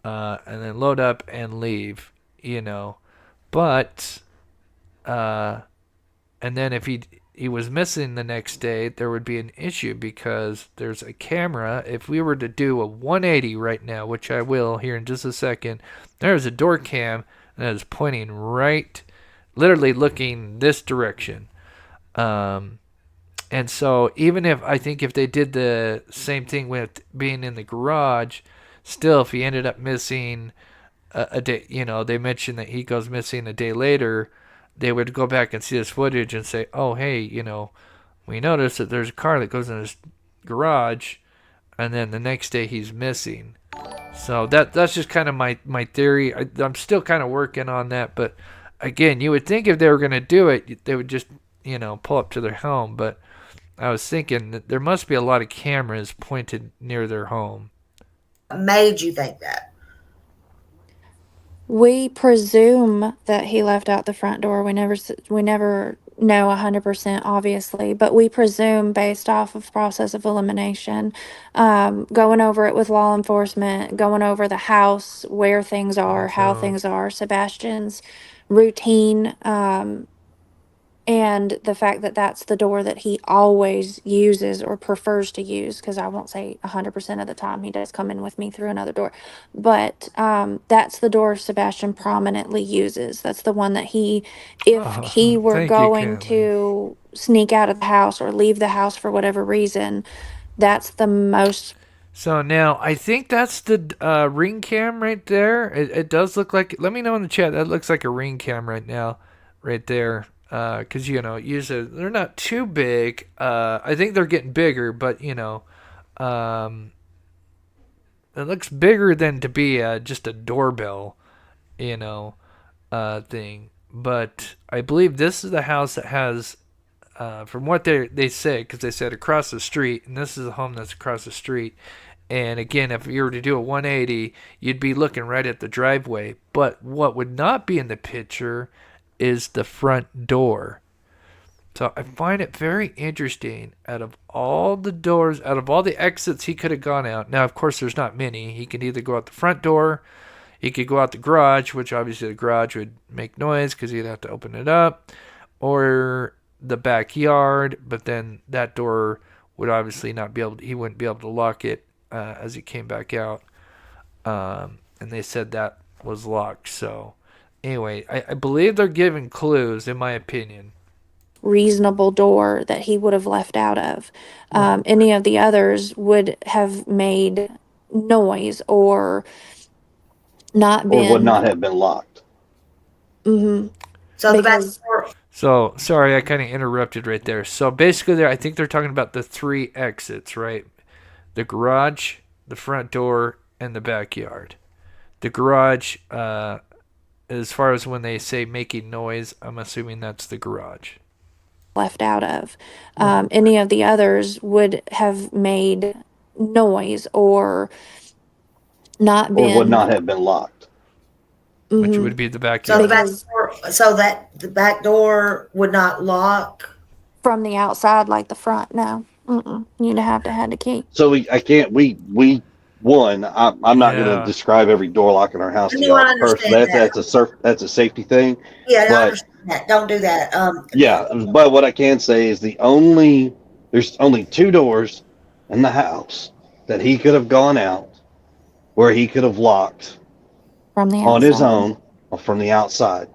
S2: and then load up and leave, But, and then if he he was missing the next day, there would be an issue because there's a camera. If we were to do a 180 right now, which I will here in just a second, there's a door cam that is pointing right, literally looking this direction. And so even if I think if they did the same thing with being in the garage, still if he ended up missing a day, they mentioned that he goes missing a day later, they would go back and see this footage and say, oh, hey, we noticed that there's a car that goes in this garage, and then the next day he's missing. So that's just kind of my theory. I'm still kind of working on that, but again, you would think if they were going to do it, they would just, pull up to their home, but I was thinking that there must be a lot of cameras pointed near their home.
S7: What made you think that?
S8: We presume that he left out the front door. We never know 100%, obviously, but we presume based off of process of elimination, going over it with law enforcement, going over the house, where things are, how things are, Sebastian's routine, and the fact that that's the door that he always uses or prefers to use, because I won't say 100% of the time he does come in with me through another door, but that's the door Sebastian prominently uses. That's the one that if he were
S2: thank you,
S8: going
S2: Kathleen.
S8: to sneak out of the house or leave the house for whatever reason, that's the most.
S2: So now I think that's the ring cam right there. It does look like. Let me know in the chat. That looks like a ring cam right now, right there. Because usually they're not too big. I think they're getting bigger, but it looks bigger than to be just a doorbell, thing. But I believe this is the house that has, from what they say, because they said across the street, and this is the home that's across the street. And again, if you were to do a 180, you'd be looking right at the driveway. But what would not be in the picture is the front door. So I find it very interesting. Out of all the doors, out of all the exits he could have gone out, now of course there's not many. He could either go out the front door, he could go out the garage, which obviously the garage would make noise because he'd have to open it up, or the backyard, but then that door would obviously not be able to, he wouldn't be able to lock it as he came back out. And they said that was locked. So anyway, I believe they're giving clues, in my opinion.
S8: Reasonable door that he would have left out of. Any of the others would have made noise or not been.
S3: Or would not have been locked.
S8: Mm-hmm.
S7: So the back
S8: Because-
S7: door,
S2: So sorry, I kind of interrupted right there. So basically, I think they're talking about the 3 exits, right? The garage, the front door, and the backyard. The garage, as far as when they say making noise, I'm assuming that's the garage.
S8: left out of. Any of the others would have made noise or not
S3: Or
S8: been.
S3: would not have been locked.
S2: Which
S8: Mhm.
S2: would be the
S7: so
S2: backyard.
S7: the back door, so that the back door would not lock.
S8: From the outside like the front. No. You'd have to have the key.
S3: So I'm not going
S2: Yeah.
S3: to describe every door lock in our house to
S7: No,
S3: y'all
S7: I understand
S3: first. That's a safety thing.
S7: Yeah, I
S3: But-
S7: understand that. Don't do that.
S3: Yeah, but what I can say is there's only 2 doors in the house that he could have gone out where he could have locked
S8: From the outside.
S3: on his own or from the outside.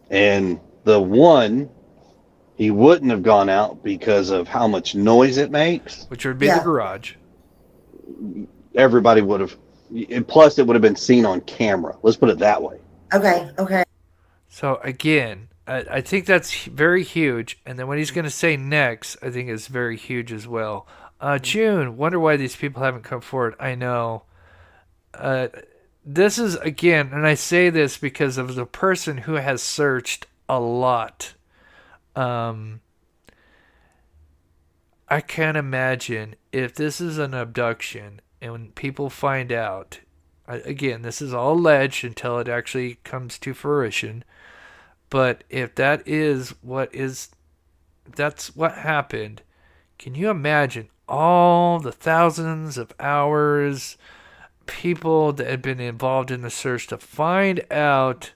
S3: And the one he wouldn't have gone out because of how much noise it makes.
S2: Which would be
S7: Yeah.
S2: the garage.
S3: Everybody would have, plus it would have been seen on camera. Let's put it that way.
S7: Okay.
S2: So again, I think that's very huge. And then what he's going to say next, I think is very huge as well. June, wonder why these people haven't come forward. I know. This is, again, and I say this because of the person who has searched a lot. I can't imagine if this is an abduction and when people find out, again, this is all alleged until it actually comes to fruition. But if that's what happened, can you imagine all the thousands of hours, people that had been involved in the search to find out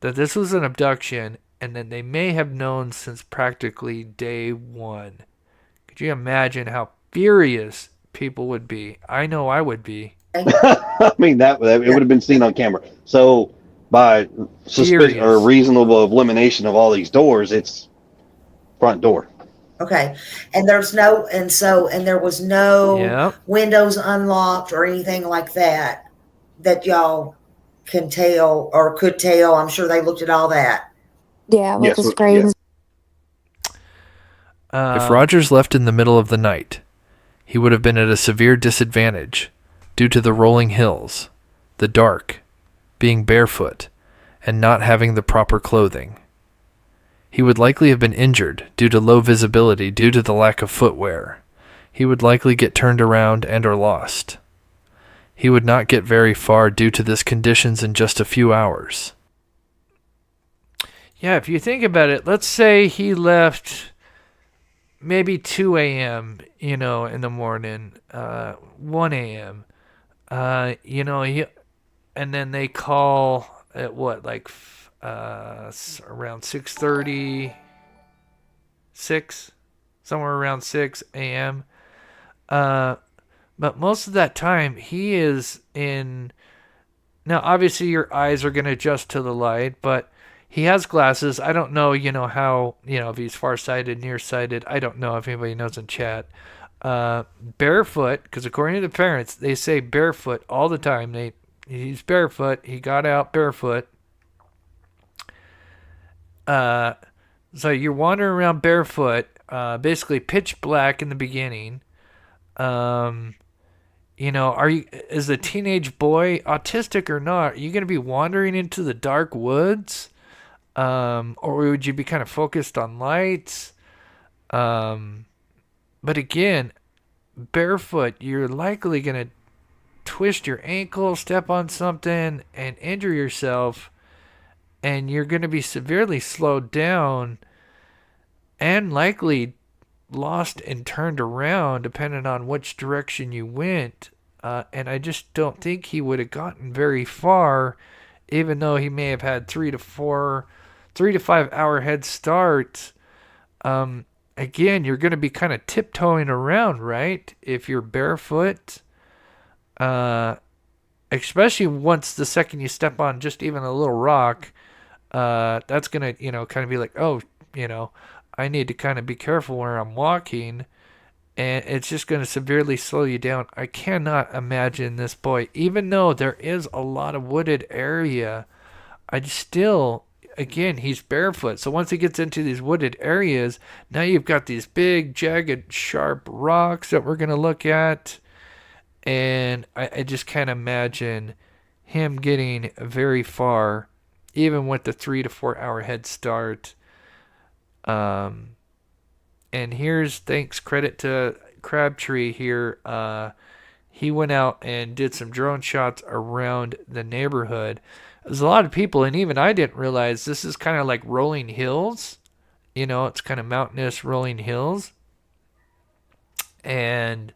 S2: that this was an abduction and then they may have known since practically day one. Could you imagine how furious people would be? I know I would be.
S9: I mean, that it would have been seen on camera. So, by suspicion or
S2: Furious.
S9: reasonable elimination of all these doors, it's front door.
S7: Okay. And there was no
S2: Yep.
S7: windows unlocked or anything like that y'all can tell or could tell. I'm sure they looked at all that.
S8: Yeah, with
S9: Yes,
S8: the
S9: yes.
S8: screens.
S2: If Rogers left in the middle of the night, he would have been at a severe disadvantage due to the rolling hills, the dark, being barefoot, and not having the proper clothing. He would likely have been injured due to low visibility due to the lack of footwear. He would likely get turned around and or lost. He would not get very far due to this conditions in just a few hours. Yeah, if you think about it, let's say he left maybe 2 a.m., in the morning, 1 a.m., and then they call at what, like around 6:30, somewhere around 6 a.m. But most of that time he is in. Now, obviously, your eyes are going to adjust to the light, but he has glasses. I don't know, how, if he's farsighted, nearsighted. I don't know if anybody knows in chat. Barefoot, because according to the parents, they say barefoot all the time. He's barefoot. He got out barefoot. So you're wandering around barefoot, basically pitch black in the beginning. Is the teenage boy autistic or not? Are you going to be wandering into the dark woods? Or would you be kind of focused on lights? But again, barefoot, you're likely going to twist your ankle, step on something, and injure yourself. And you're going to be severely slowed down and likely lost and turned around depending on which direction you went. And I just don't think he would have gotten very far, even though he may have had 3 to 5 hour head start. Again, you're going to be kind of tiptoeing around, right? If you're barefoot, especially once the second you step on just even a little rock, that's going to, kind of be like, oh, I need to kind of be careful where I'm walking, and it's just going to severely slow you down. I cannot imagine this boy, even though there is a lot of wooded area, again, he's barefoot. So once he gets into these wooded areas, now you've got these big, jagged, sharp rocks that we're going to look at. And I just can't imagine him getting very far, even with the 3 to 4 hour head start. And here's credit to Crabtree here. He went out and did some drone shots around the neighborhood. There's a lot of people, and even I didn't realize this is kind of like rolling hills. It's kind of mountainous rolling hills. And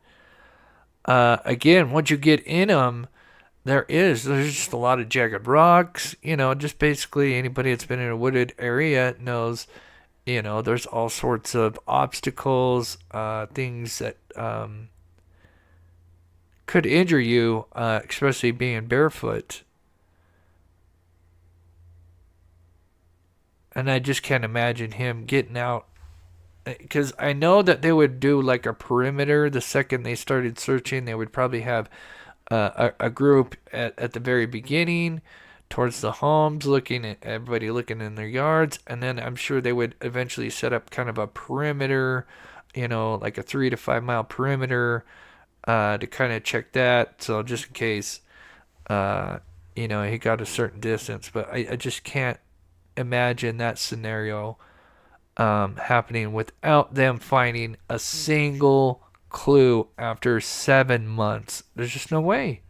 S2: again, once you get in them, there's just a lot of jagged rocks. Just basically anybody that's been in a wooded area knows, there's all sorts of obstacles, things that could injure you, especially being barefoot. And I just can't imagine him getting out. Because I know that they would do like a perimeter the second they started searching. They would probably have a group at the very beginning towards the homes, everybody looking in their yards. And then I'm sure they would eventually set up kind of a perimeter, like a 3 to 5 mile perimeter to kind of check that. So just in case, he got a certain distance. But I just can't imagine that scenario happening without them finding a single clue after 7 months. There's just no way.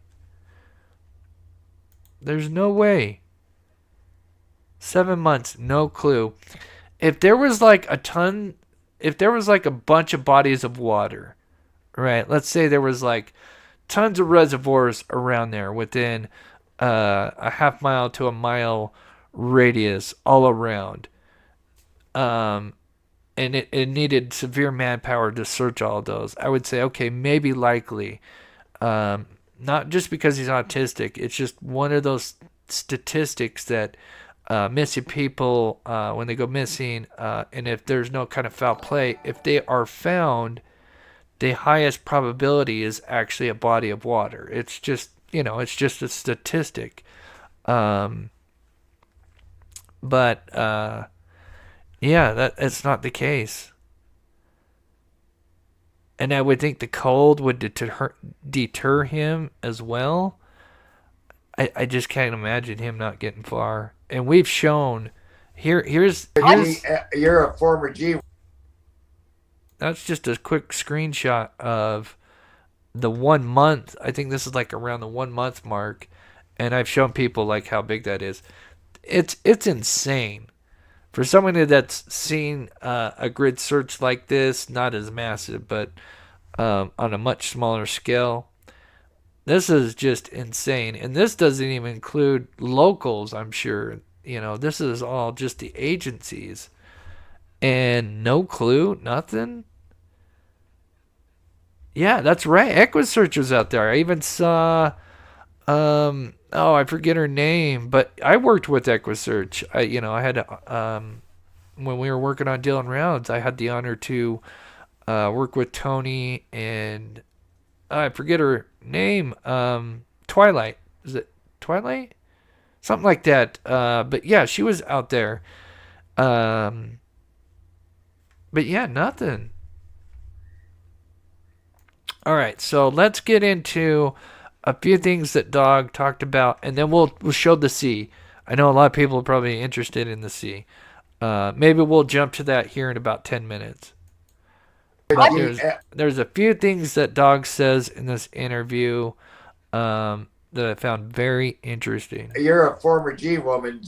S2: There's no way. 7 months, no clue. If there was like a bunch of bodies of water, right? Let's say there was like tons of reservoirs around there within a half mile to a mile radius all around.
S1: and it needed severe manpower to search all those, I would say, okay, maybe likely. Not just because he's autistic. It's just one of those statistics that missing people, when they go missing, and if there's no kind of foul play, if they are found, the highest probability is actually a body of water. It's just, it's just a statistic. But yeah, that's not the case. And I would think the cold would deter him as well. I just can't imagine him not getting far. And we've shown here's
S10: you're a former G.
S1: That's just a quick screenshot of the 1 month. I think this is like around the 1 month mark, and I've shown people like how big that is. It's insane. For somebody that's seen a grid search like this, not as massive, but on a much smaller scale, this is just insane. And this doesn't even include locals, I'm sure. This is all just the agencies. And no clue, nothing. Yeah, that's right. Equisearch was out there. I even saw, I forget her name, but I worked with Equisearch. I had, when we were working on Dylan Rounds, I had the honor to work with Tony and I forget her name. Twilight. Is it Twilight? Something like that. But yeah, she was out there. But yeah, nothing. All right, so let's get into a few things that Dog talked about, and then we'll show the sea. I know a lot of people are probably interested in the sea. Maybe we'll jump to that here in about 10 minutes. But there's a few things that Dog says in this interview that I found very interesting.
S10: You're a former G woman,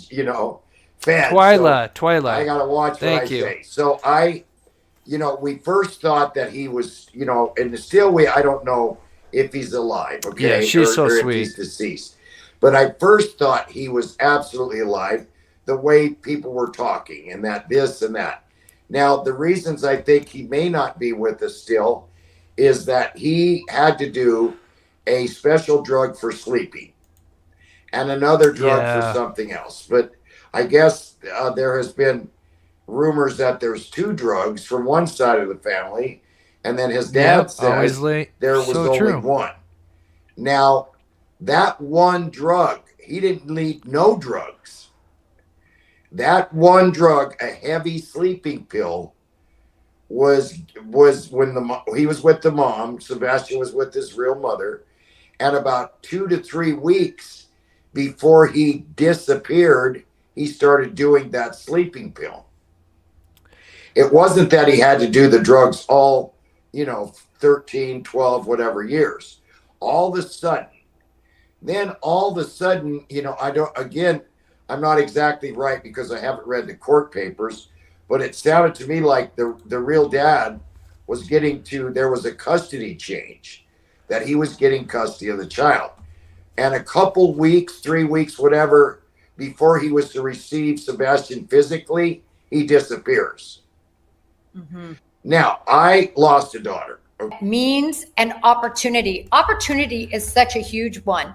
S10: fan.
S1: Twilight.
S10: I gotta watch what I say. So we first thought that he was, in the still I don't know if he's alive. Okay,
S1: yeah, she's so
S10: or
S1: sweet.
S10: If he's deceased, but I first thought he was absolutely alive. The way people were talking and that this and that. Now, the reasons I think he may not be with us still is that he had to do a special drug for sleeping and another drug for something else. But I guess there has been rumors that there's 2 drugs from one side of the family, and then his dad says there was only one. Now, that one drug, he didn't need no drugs. That one drug, a heavy sleeping pill, was when he was with the mom. Sebastian was with his real mother, and about 2 to 3 weeks before he disappeared, he started doing that sleeping pill. It wasn't that he had to do the drugs all, 13, 12, whatever years. All of a sudden, I'm not exactly right because I haven't read the court papers, but it sounded to me like the real dad was there was a custody change, that he was getting custody of the child. And a couple weeks, 3 weeks, whatever, before he was to receive Sebastian physically, he disappears. Mm-hmm. Now, I lost a daughter.
S11: Means and opportunity. Opportunity is such a huge one.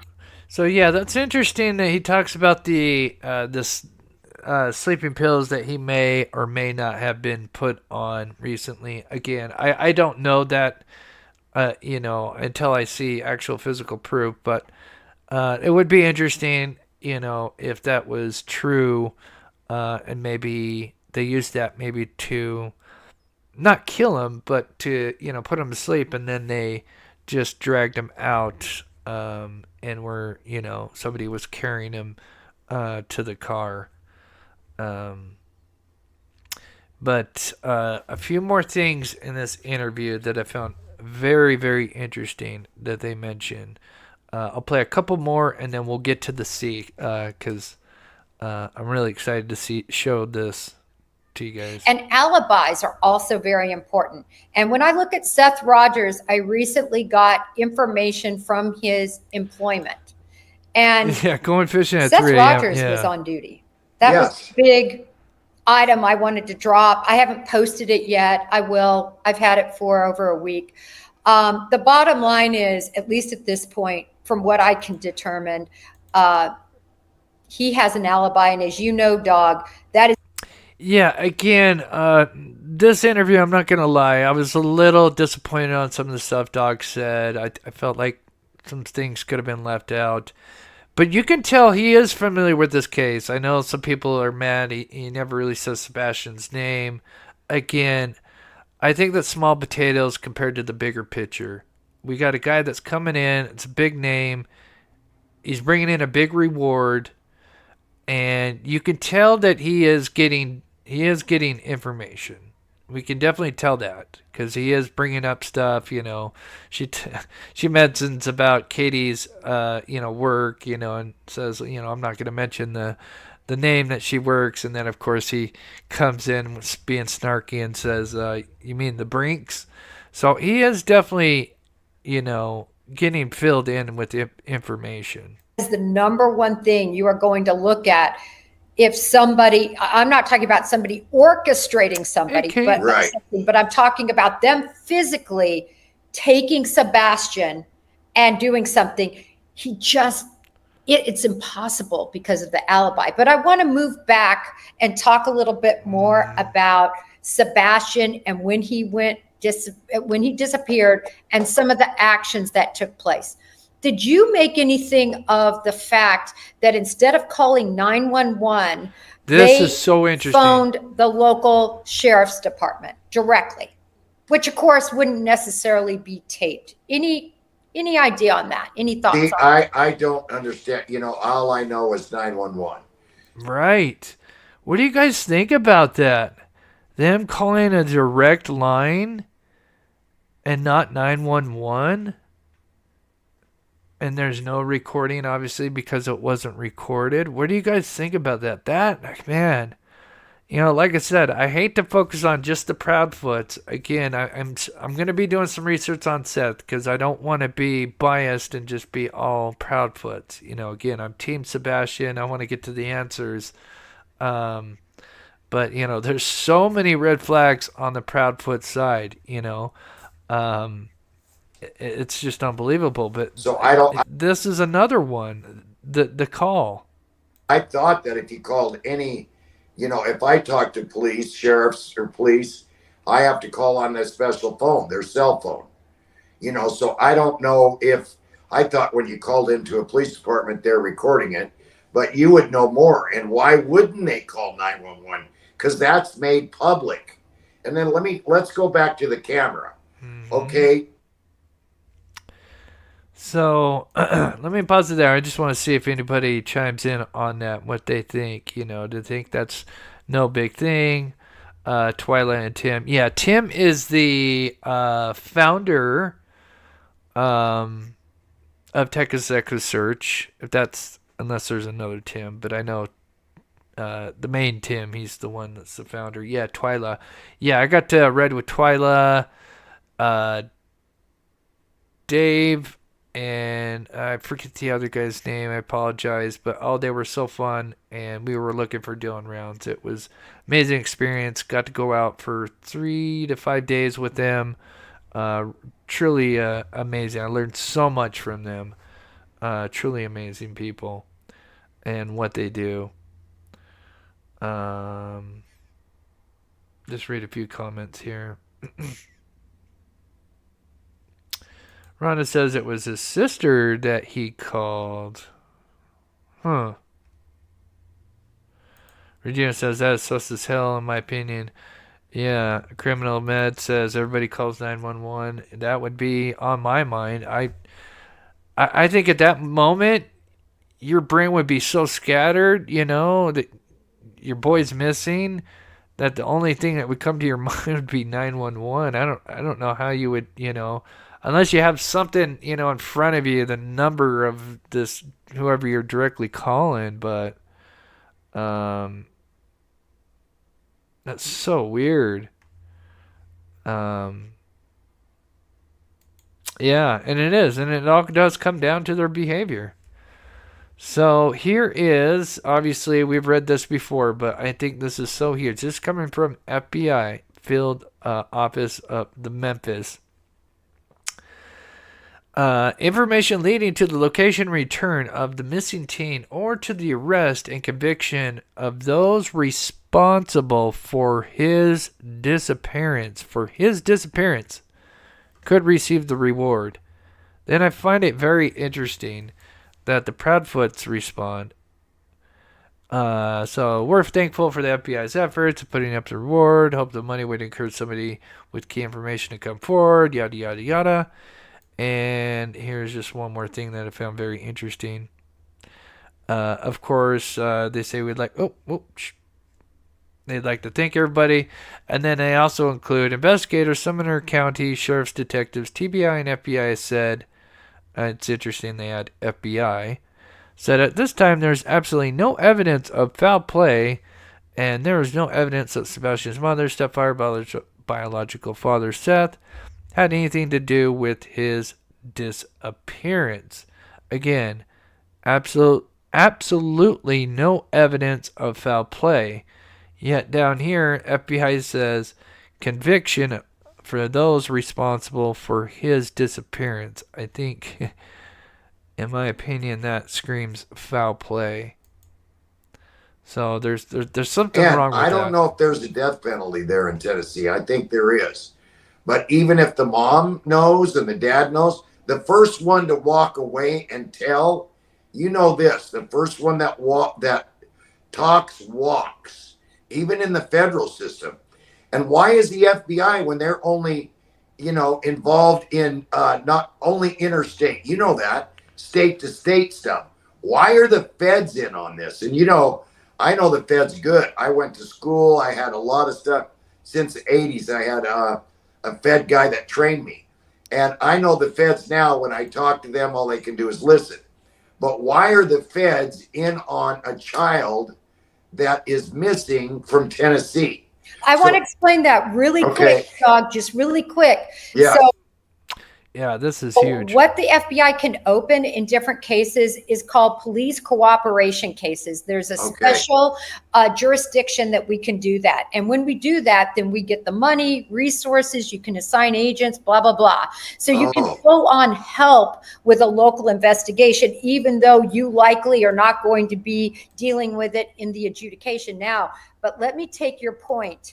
S1: So yeah, that's interesting that he talks about the sleeping pills that he may or may not have been put on recently. Again, I don't know that, until I see actual physical proof, but it would be interesting, if that was true, and maybe they used that maybe to not kill him, but to, put him to sleep, and then they just dragged him out, and were, somebody was carrying him to the car. But a few more things in this interview that I found very, very interesting that they mentioned. I'll play a couple more, and then we'll get to the sea, because I'm really excited to show this to you guys.
S11: And alibis are also very important. And when I look at Seth Rogers, I recently got information from his employment. And
S1: going fishing at
S11: Seth
S1: 3 a.m.
S11: Rogers was on duty. That was big item I wanted to drop. I haven't posted it yet. I will. I've had it for over a week. The bottom line is, at least at this point, from what I can determine, he has an alibi. And as you know, Dog, that is.
S2: Yeah, again, this interview, I'm not going to lie, I was a little disappointed on some of the stuff Dog said. I felt like some things could have been left out. But you can tell he is familiar with this case. I know some people are mad he never really says Sebastian's name. Again, I think that's small potatoes compared to the bigger picture. We got a guy that's coming in. It's a big name. He's bringing in a big reward. And you can tell that he is getting information. We can definitely tell that because he is bringing up stuff. She mentions about Katie's work, and says, I'm not going to mention the name that she works, and then of course he comes in being snarky and says, "You mean the Brinks?" So he is definitely, getting filled in with the information.
S11: Is the number one thing you are going to look at if somebody, I'm not talking about somebody orchestrating somebody, but I'm talking about them physically taking Sebastian and doing something. It's impossible because of the alibi. But I want to move back and talk a little bit more about Sebastian and when he disappeared and some of the actions that took place. Did you make anything of the fact that instead of calling 911,
S2: this is so interesting,
S11: phoned the local sheriff's department directly, which of course wouldn't necessarily be taped? Any idea on that? Any thoughts on that?
S10: I don't understand. All I know is 911.
S2: Right. What do you guys think about that? Them calling a direct line and not 911? And there's no recording, obviously, because it wasn't recorded. What do you guys think about that? That, man, like I said, I hate to focus on just the Proudfoots. Again, I'm going to be doing some research on Seth because I don't want to be biased and just be all Proudfoots. Again, I'm Team Sebastian. I want to get to the answers. But, there's so many red flags on the Proudfoot side, it's just unbelievable. But
S10: so
S2: this is another one. The call.
S10: I thought that if he called any, if I talk to police, sheriffs or police, I have to call on their special phone, their cell phone. So I don't know if I thought when you called into a police department, they're recording it, but you would know more. And why wouldn't they call 911? Because that's made public. And then let's go back to the camera. Mm-hmm. Okay.
S2: So let me pause it there. I just want to see if anybody chimes in on that, what they think. Do they think that's no big thing? Twyla and Tim. Yeah, Tim is the founder of Texas Echo Search. Unless there's another Tim, but I know the main Tim. He's the one that's the founder. Yeah, Twyla. Yeah, I got to read with Twyla, Dave. And I forget the other guy's name. I apologize. But they were so fun. And we were looking for Dylan rounds. It was amazing experience. Got to go out for 3 to 5 days with them. Truly amazing. I learned so much from them. Truly amazing people. And what they do. Just read a few comments here. Rhonda says it was his sister that he called. Huh. Regina says that is sus as hell, in my opinion. Yeah. Criminal Med says everybody calls 911. That would be on my mind. I think at that moment, your brain would be so scattered, that your boy's missing, that the only thing that would come to your mind would be 911. I don't know how you would, unless you have something, in front of you, the number of this, whoever you're directly calling, but that's so weird. Yeah, and it is, and it all does come down to their behavior.
S1: So here is, obviously we've read this before, but I think this is so huge. This is coming from FBI field office of the Memphis. Information leading to the location return of the missing teen or to the arrest and conviction of those responsible for his disappearance, could receive the reward. Then I find it very interesting that the Proudfoots respond. So we're thankful for the FBI's efforts of putting up the reward. Hope the money would encourage somebody with key information to come forward. Yada yada yada. And here's just one more thing that I found very interesting. Of course, they say they'd like to thank everybody. And then they also include investigators, Sumner County Sheriff's detectives, TBI and FBI said, it's interesting they add FBI, said at this time there's absolutely no evidence of foul play, and there is no evidence that Sebastian's mother, stepfather, biological father, Seth, had anything to do with his disappearance. Again, absolutely no evidence of foul play. Yet down here, FBI says conviction for those responsible for his disappearance. I think, in my opinion, that screams foul play. So there's something wrong with that.
S10: I don't know if there's a death penalty there in Tennessee. I think there is. But even if the mom knows and the dad knows, the first one to walk away and tell, you know this, the first one that talks walks, even in the federal system. And why is the FBI, when they're only, involved in not only interstate, that, state to state stuff? Why are the feds in on this? And, I know the feds good. I went to school. I had a lot of stuff since the 80s. I had a Fed guy that trained me. And I know the feds now, when I talk to them, all they can do is listen. But why are the feds in on a child that is missing from Tennessee?
S11: I want to explain that really quick, Dog, just really quick.
S10: Yeah.
S11: So,
S1: yeah, this is huge.
S11: What the FBI can open in different cases is called police cooperation cases. There's a special jurisdiction that we can do that. And when we do that, then we get the money, resources, you can assign agents, blah, blah, blah. So you can go on help with a local investigation, even though you likely are not going to be dealing with it in the adjudication now. But let me take your point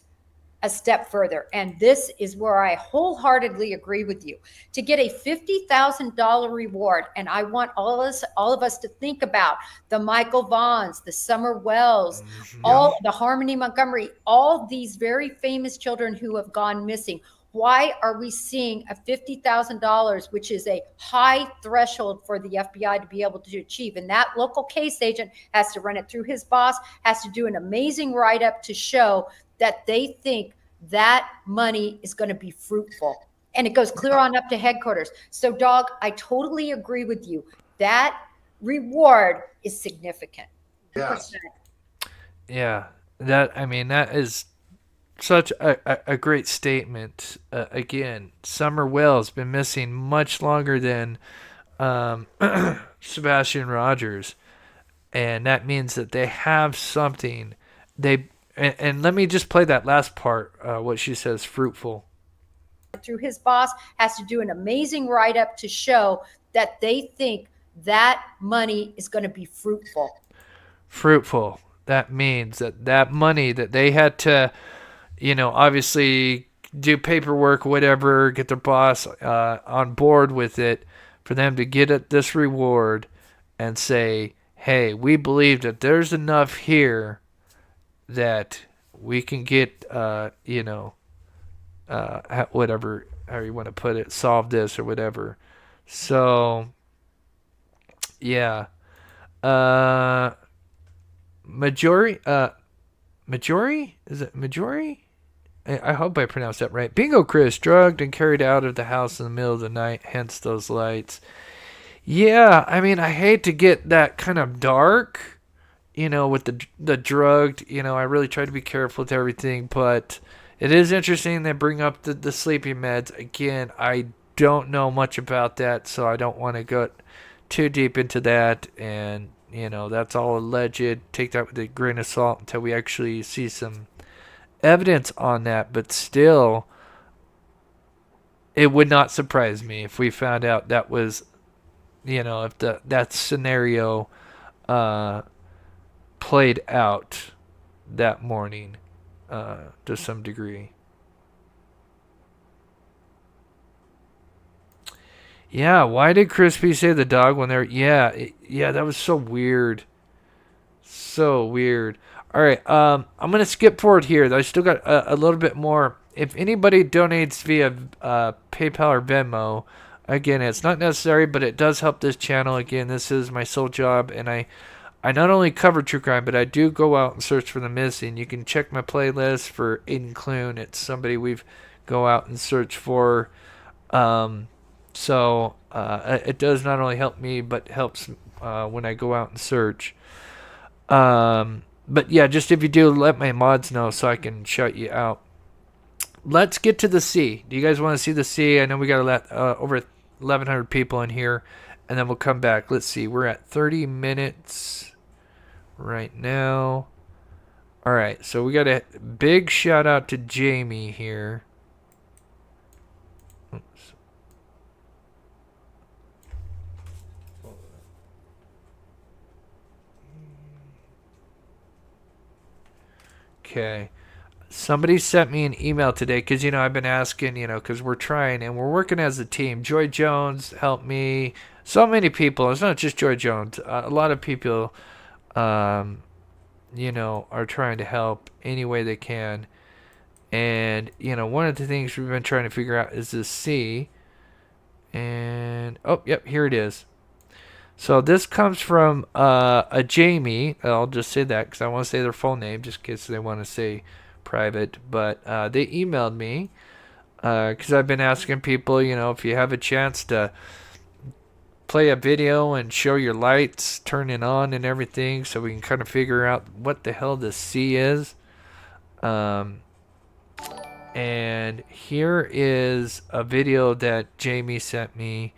S11: a step further. And this is where I wholeheartedly agree with you. To get a $50,000 reward, and I want all of us to think about the Michael Vaughns, the Summer Wells, all the Harmony Montgomery, all these very famous children who have gone missing. Why are we seeing a $50,000, which is a high threshold for the FBI to be able to achieve? And that local case agent has to run it through his boss, has to do an amazing write-up to show that they think that money is going to be fruitful. And it goes clear on up to headquarters. So, Dog, I totally agree with you. That reward is significant.
S10: Yes.
S1: Yeah, that is such a great statement. Again, Summer Wells been missing much longer than Sebastian Rogers. And that means that they have something. And let me just play that last part, what she says, fruitful.
S11: Through his boss, has to do an amazing write-up to show that they think that money is going to be fruitful.
S1: Fruitful. That means that money that they had to, obviously do paperwork, whatever, get their boss on board with it, for them to get at this reward and say, hey, we believe that there's enough here that we can get, whatever, how you want to put it, solve this or whatever. So, yeah. Majori? Is it Majori? I hope I pronounced that right. Bingo Chris, drugged and carried out of the house in the middle of the night, hence those lights. Yeah, I hate to get that kind of dark, with the drugged, I really try to be careful with everything, but it is interesting they bring up the sleeping meds. Again, I don't know much about that, so I don't want to go too deep into that, and,
S2: that's all alleged. Take that with a grain of salt until we actually see some evidence on that. But still, it would not surprise me if we found out that was, if that scenario played out that morning to some degree. Yeah, why did Crispy say the dog when they're... Yeah, that was so weird. So weird. All right, I'm going to skip forward here. I still got a little bit more. If anybody donates via PayPal or Venmo, again, it's not necessary, but it does help this channel. Again, this is my sole job, and I not only cover true crime, but I do go out and search for the missing. You can check my playlist for Aiden Clune. It's somebody we've go out and search for. So it does not only help me, but helps when I go out and search. But yeah, just if you do, let my mods know so I can shout you out. Let's get to the C. Do you guys want to see the C? I know we got over 1,100 people in here, and then we'll come back. Let's see. We're at 30 minutes right now. All right, so we got a big shout out to Jamie here. Okay. Somebody sent me an email today because, I've been asking, because we're trying and we're working as a team. Joy Jones helped me. So many people. It's not just Joy Jones. A lot of people, are trying to help any way they can. And, one of the things we've been trying to figure out is this C. And, oh, yep, here it is. So this comes from a Jamie. I'll just say that because I want to say their full name just in case they want to say private. But they emailed me because I've been asking people, if you have a chance to play a video and show your lights turning on and everything so we can kind of figure out what the hell this C is. And here is a video that Jamie sent me,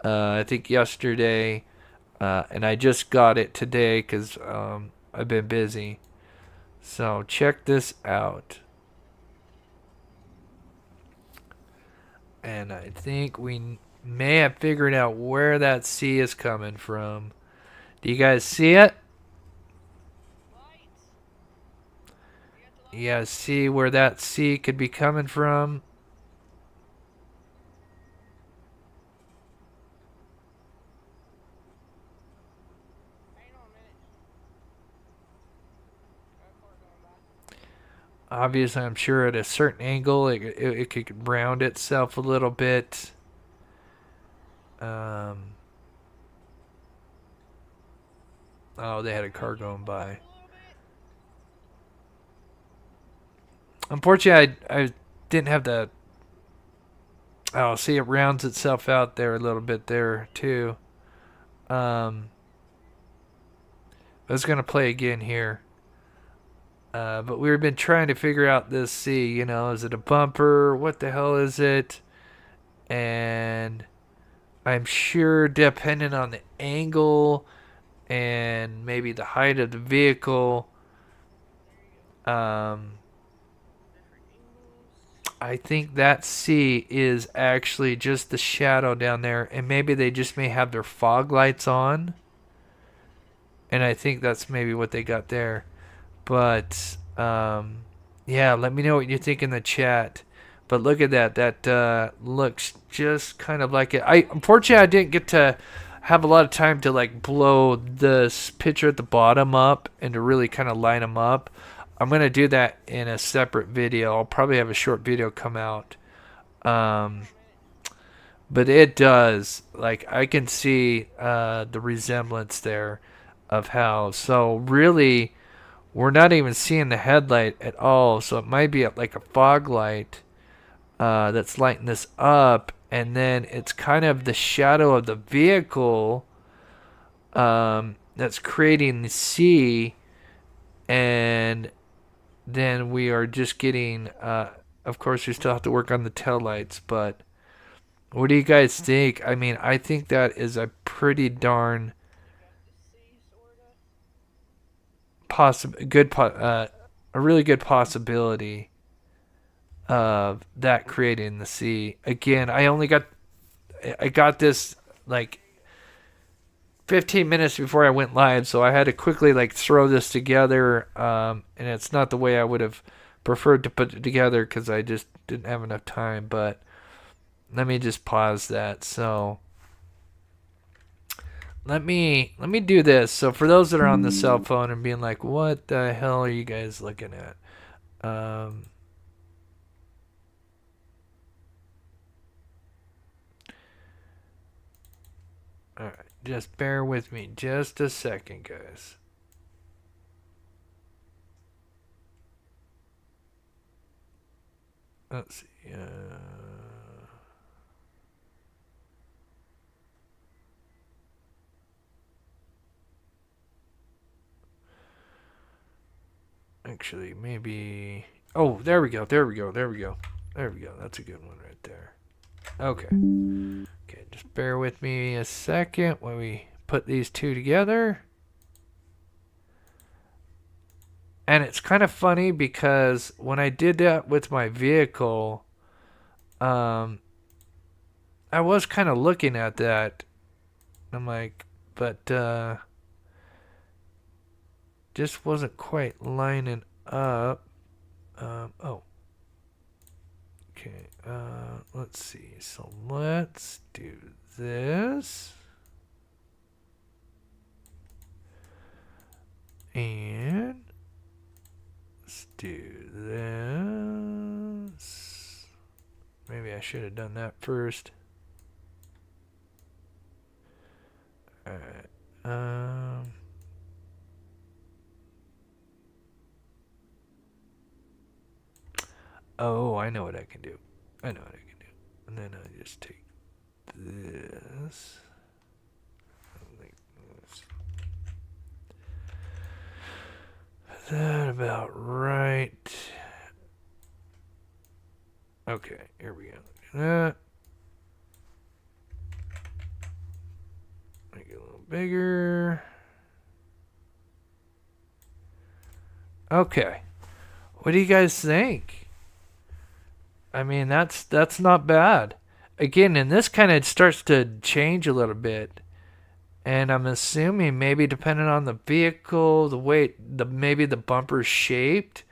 S2: I think yesterday. And I just got it today because I've been busy. So check this out. And I think we may have figured out where that C is coming from. Do you guys see it? You guys see where that C could be coming from? Obviously, I'm sure at a certain angle, it could round itself a little bit. Oh, they had a car going by. Unfortunately, I didn't have the... Oh, see, it rounds itself out there a little bit there, too. I was going to play again here. But we've been trying to figure out this C, is it a bumper? What the hell is it? And I'm sure depending on the angle and maybe the height of the vehicle, I think that C is actually just the shadow down there, and maybe they just may have their fog lights on. And I think that's maybe what they got there. But, yeah, let me know what you think in the chat. But look at that. That looks just kind of like it. Unfortunately, I didn't get to have a lot of time to, blow this picture at the bottom up and to really kind of line them up. I'm going to do that in a separate video. I'll probably have a short video come out. But it does. I can see the resemblance there of how. So, really... We're not even seeing the headlight at all, so it might be like a fog light that's lighting this up, and then it's kind of the shadow of the vehicle that's creating the C, and then we are just getting, of course, we still have to work on the taillights, but what do you guys think? I mean, I think that is a pretty darn a really good possibility of that creating the sea. Again, I got this like 15 minutes before I went live, so I had to quickly like throw this together, and it's not the way I would have preferred to put it together because I just didn't have enough time. But let me just pause that. So let me do this. So for those that are on the cell phone and being like, what the hell are you guys looking at? All right, just bear with me just a second, guys. Let's see. Actually, maybe. Oh, there we go. There we go. There we go. There we go. That's a good one right there. Okay. Okay, just bear with me a second while we put these two together. And it's kind of funny because when I did that with my vehicle, I was kind of looking at that. I'm like, but just wasn't quite lining up. Oh. Okay, let's see. So let's do this. And let's do this. Maybe I should have done that first. Alright. Oh, I know what I can do. I know what I can do. And then I just take this. Like this. Is that about right? Okay, here we go. That. Make it a little bigger. Okay. What do you guys think? I mean, that's not bad. Again, and this kind of starts to change a little bit. And I'm assuming maybe depending on the vehicle, the weight, maybe the bumper's shaped.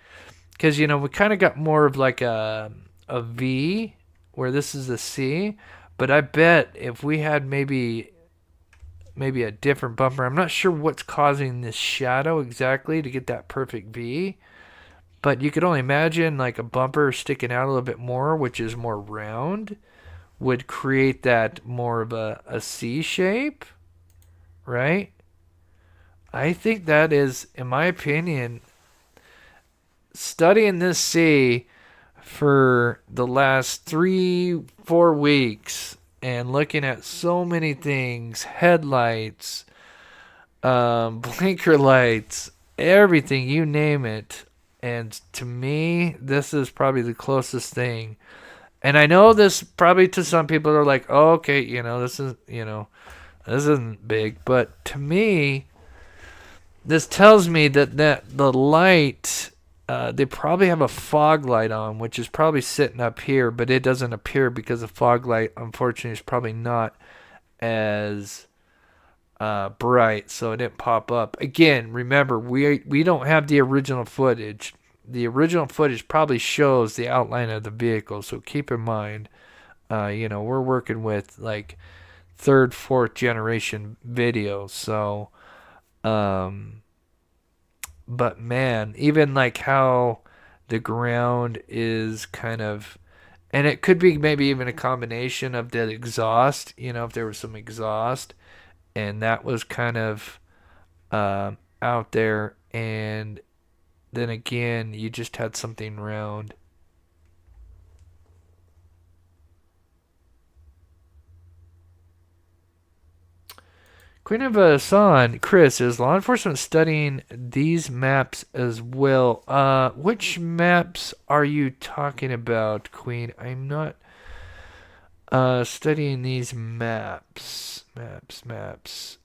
S2: Because, we kind of got more of like a V, where this is a C. But I bet if we had maybe a different bumper, I'm not sure what's causing this shadow exactly to get that perfect V. But you could only imagine like a bumper sticking out a little bit more, which is more round, would create that more of a C shape, right? I think that is, in my opinion, studying this C for the last 3-4 weeks and looking at so many things, headlights, blinker lights, everything, you name it. And to me, this is probably the closest thing. And I know this probably to some people are like, oh, okay, this isn't big. But to me, this tells me that the light, they probably have a fog light on, which is probably sitting up here, but it doesn't appear because the fog light, unfortunately, is probably not as bright, so it didn't pop up. Again, remember, we don't have the original footage. The original footage probably shows the outline of the vehicle, so keep in mind, we're working with like 3rd, 4th generation video, so but man, even like how the ground is kind of, and it could be maybe even a combination of the exhaust, if there was some exhaust and that was kind of out there, and then again you just had something round. Queen of Asan, Chris, is law enforcement studying these maps as well? Which maps are you talking about, Queen? I'm not studying these maps. Maps.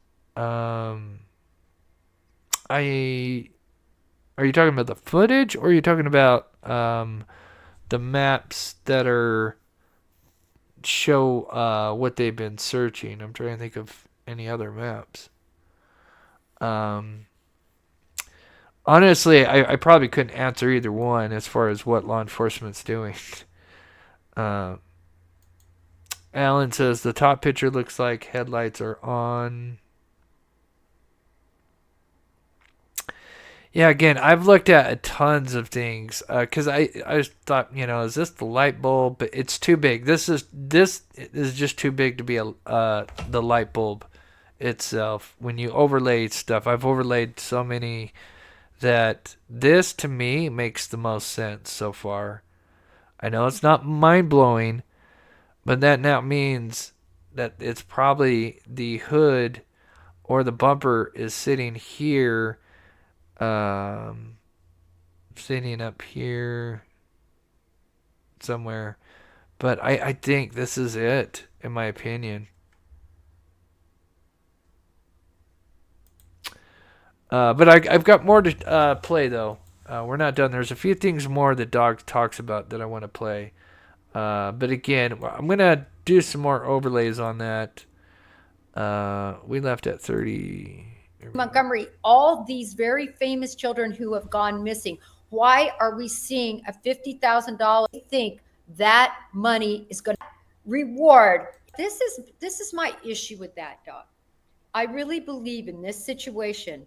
S1: Are you talking about the footage, or are you talking about the maps that show what they've been searching? I'm trying to think of any other maps. Honestly, I probably couldn't answer either one as far as what law enforcement's doing. Alan says the top picture looks like headlights are on. Yeah, again, I've looked at tons of things because I thought, is this the light bulb? But it's too big. This is just too big to be the light bulb itself. When you overlay stuff, I've overlaid so many that this to me makes the most sense so far. I know it's not mind blowing, but that now means that it's probably the hood or the bumper is sitting here. Sitting up here somewhere, but I think this is it, in my opinion. But I've got more to play, though. We're not done. There's a few things more that Dog talks about that I want to play. But again, I'm going to do some more overlays on that. We left at 30.
S11: Montgomery, all these very famous children who have gone missing, why are we seeing a $50,000? I think that money is going to reward. This is my issue with that, Doc. I really believe in this situation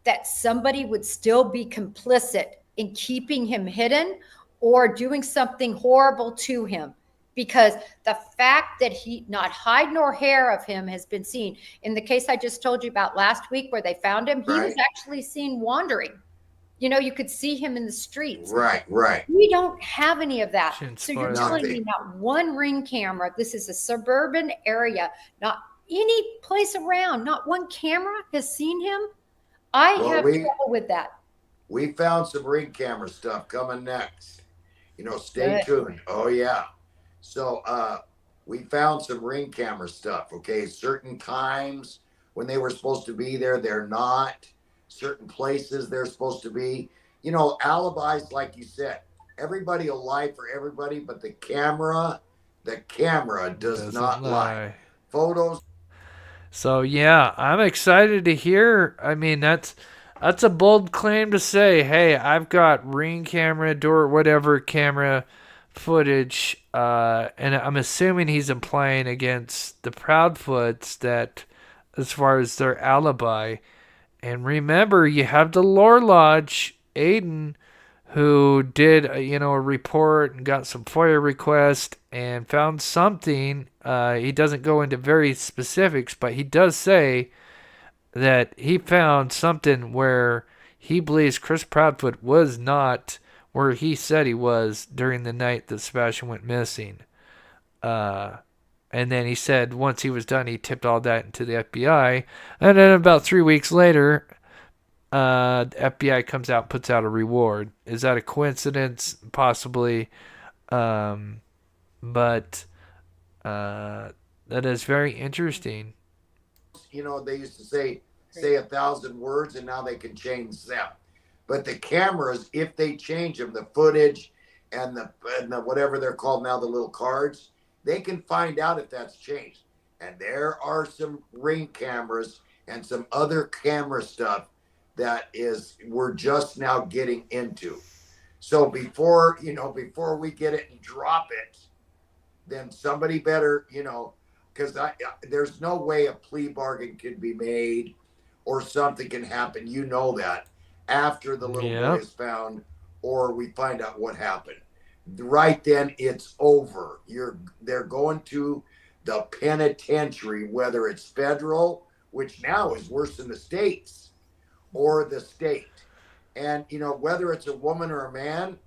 S11: that somebody would still be complicit in keeping him hidden or doing something horrible to him, because the fact that he not hide nor hair of him has been seen. In the case I just told you about last week where they found him, he was actually seen wandering. You could see him in the streets.
S10: Right.
S11: We don't have any of that. So you're telling me not one ring camera. This is a suburban area, not any place around, not one camera has seen him. I have trouble with that.
S10: We found some ring camera stuff coming next. Stay tuned. Oh, yeah. So we found some ring camera stuff, okay? Certain times when they were supposed to be there, they're not. Certain places they're supposed to be. Alibis, like you said, everybody will lie for everybody, but the camera does not lie. Photos.
S1: So, yeah, I'm excited to hear. I mean, that's a bold claim to say, hey, I've got ring camera, door, whatever camera footage, and I'm assuming he's implying against the Proudfoots that as far as their alibi. And remember, you have the Lore Lodge, Aiden, who did a report and got some FOIA requests and found something. He doesn't go into very specifics, but he does say that he found something where he believes Chris Proudfoot was not where he said he was during the night that Sebastian went missing. And then he said once he was done, he tipped all that into the FBI. And then about 3 weeks later, the FBI comes out, puts out a reward. Is that a coincidence? Possibly. But that is very interesting.
S10: They used to say 1,000 words, and now they can change them. But the cameras, if they change them, the footage and the whatever they're called now, the little cards, they can find out if that's changed. And there are some ring cameras and some other camera stuff that we're just now getting into. So before we get it and drop it, then somebody better, because there's no way a plea bargain can be made or something can happen. That after the little boy is found or we find out what happened. Right then it's over. They're going to the penitentiary, whether it's federal, which now is worse than the states, or the state. And whether it's a woman or a man,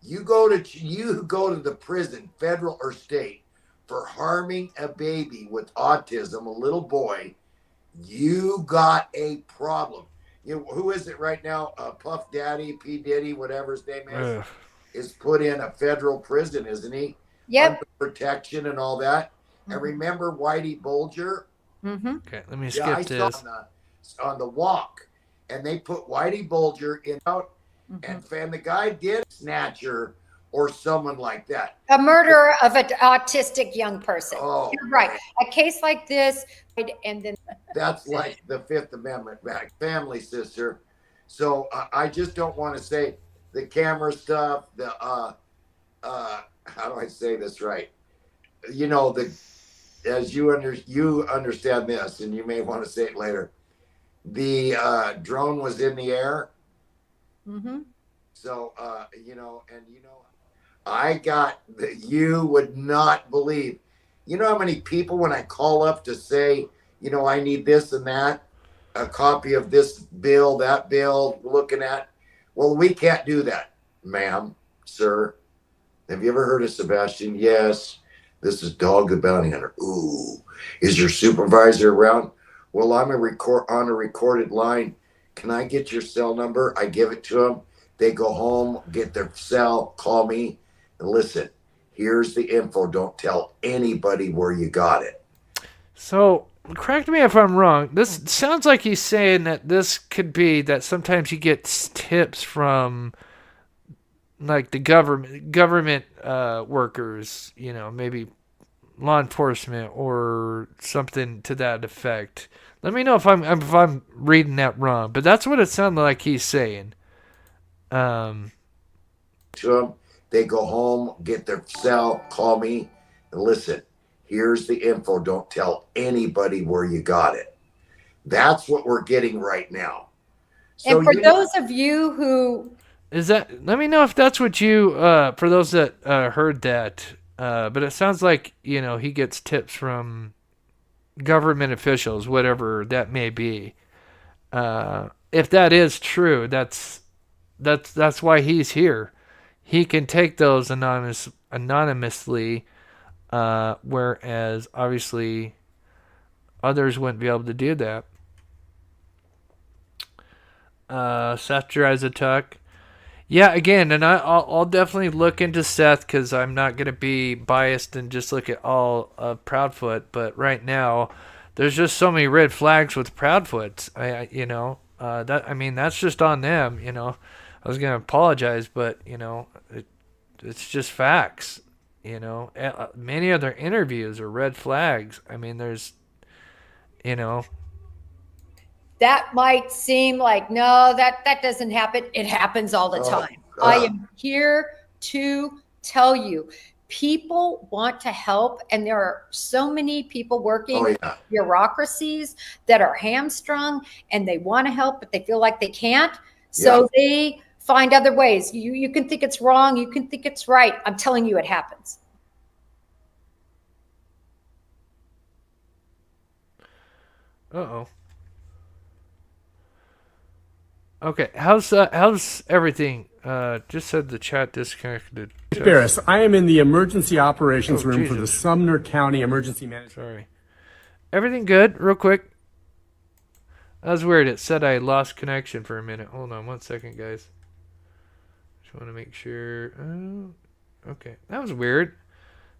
S10: you go to the prison, federal or state, for harming a baby with autism, a little boy, you got a problem. Who is it right now? Puff Daddy, P. Diddy, whatever his name is put in a federal prison, isn't he?
S11: Yep.
S10: Under protection and all that. Mm-hmm. And remember Whitey Bulger?
S11: Mm-hmm.
S1: Okay, let me skip this.
S10: Saw on the walk, and they put Whitey Bulger in out, And the guy did snatcher or someone like that.
S11: A murder of an autistic young person.
S10: Oh,
S11: you're right. A case like this, and then
S10: that's like the Fifth Amendment back family, sister. So I just don't want to say the camera stuff. The how do I say this right? You know, as you understand this, and you may want to say it later. The drone was in the air.
S11: Mm-hmm.
S10: So I got that you would not believe. You know how many people when I call up to say, I need this and that, a copy of this bill, that bill, looking at. Well, we can't do that, ma'am, sir. Have you ever heard of Sebastian? Yes. This is Dog the Bounty Hunter. Ooh. Is your supervisor around? Well, I'm on a recorded line. Can I get your cell number? I give it to them. They go home, get their cell, call me, and listen, here's the info. Don't tell anybody where you got it.
S1: So, correct me if I'm wrong. This sounds like he's saying that this could be that sometimes he gets tips from like the government workers, maybe law enforcement or something to that effect. Let me know if I'm reading that wrong, but that's what it sounded like he's saying.
S10: To them, they go home, get their cell, call me, and listen, here's the info. Don't tell anybody where you got it. That's what we're getting right now.
S11: So, and for those of you who
S1: let me know if that's what you for those that heard that, but it sounds like he gets tips from government officials, whatever that may be. If that is true, that's why he's here. He can take those anonymously, whereas obviously others wouldn't be able to do that. Seth drives a tuck. Yeah, again, and I'll definitely look into Seth because I'm not going to be biased and just look at all of Proudfoot. But right now, there's just so many red flags with Proudfoot. That's just on them. I was going to apologize, but it's just facts. Many of their interviews are red flags. I mean, there's,
S11: that might seem like, no, that doesn't happen. It happens all the time. I am here to tell you, people want to help, and there are so many people working in bureaucracies that are hamstrung, and they want to help, but they feel like they can't. So they find other ways. You can think it's wrong. You can think it's right. I'm telling you, it happens.
S1: Uh-oh. Okay, how's everything? Just said the chat disconnected.
S6: Ferris, I am in the emergency operations room for the Sumner County Emergency Management.
S1: Sorry. Everything good? Real quick. That was weird. It said I lost connection for a minute. Hold on 1 second, guys. Just want to make sure. Okay, that was weird. It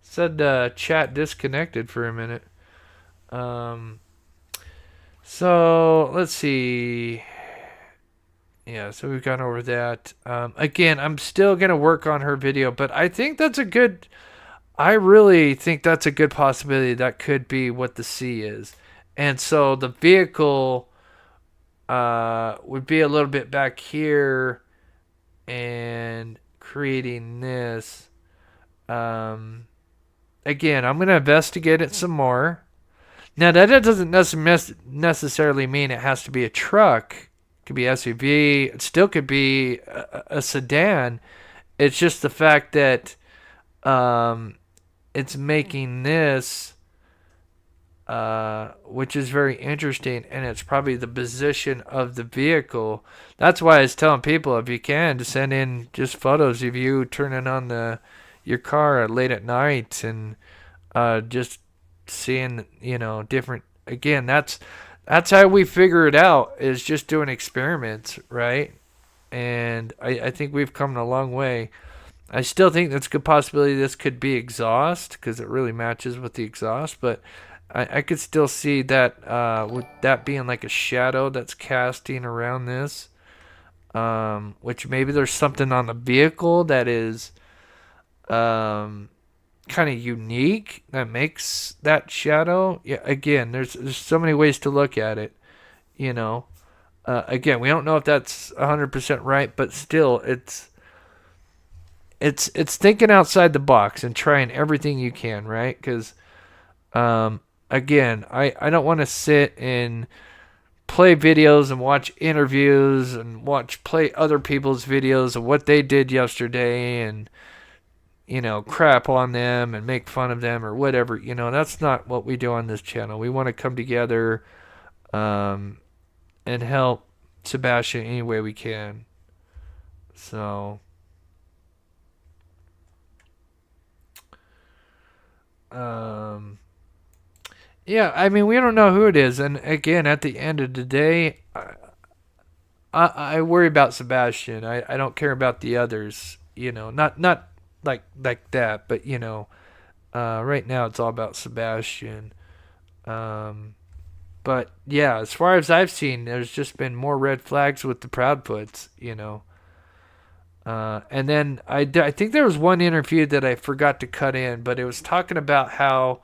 S1: said chat disconnected for a minute. So let's see. Yeah, so we've gone over that. Again, I'm still going to work on her video, but I think I really think that's a good possibility. That could be what the C is. And so the vehicle would be a little bit back here and creating this. Again, I'm going to investigate it some more. Now, that doesn't necessarily mean it has to be a truck. Could be SUV. It still could be a sedan. It's just the fact that it's making this, which is very interesting, and it's probably the position of the vehicle. That's why I was telling people, if you can, to send in just photos of you turning on your car late at night and just seeing, different. Again, that's how we figure it out, is just doing experiments, right? And I think we've come a long way. I still think that's a good possibility this could be exhaust, because it really matches with the exhaust, but I could still see that with that being like a shadow that's casting around this.
S2: which maybe there's something on the vehicle that is kind of unique that makes that shadow. Yeah, again, there's so many ways to look at it, you know. Again, we don't know if that's 100% right, but still, it's thinking outside the box and trying everything you can, right? Because again, I don't want to sit and play videos and watch interviews and play other people's videos of what they did yesterday and, you know, crap on them and make fun of them or whatever. You know, that's not what we do on this channel. We want to come together and help Sebastian any way we can. So yeah, I mean, we don't know who it is, and again, at the end of the day, I worry about Sebastian. I don't care about the others, you know, not like that, but you know, right now it's all about Sebastian. But yeah, as far as I've seen, there's just been more red flags with the Proudfoots, you know. And then I think there was one interview that I forgot to cut in, but it was talking about how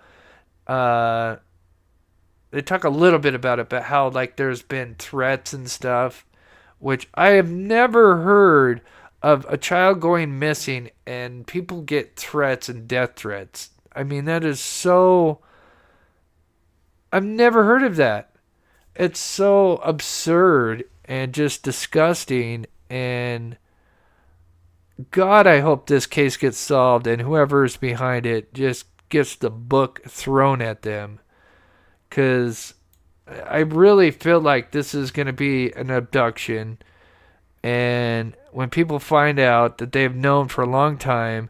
S2: they talk a little bit about it, but how like there's been threats and stuff, which I have never heard of a child going missing and people get threats and death threats. I mean, that is so... I've never heard of that. It's so absurd and just disgusting, and God, I hope this case gets solved and whoever's behind it just gets the book thrown at them. Because I really feel like this is going to be an abduction. And when people find out that they've known for a long time,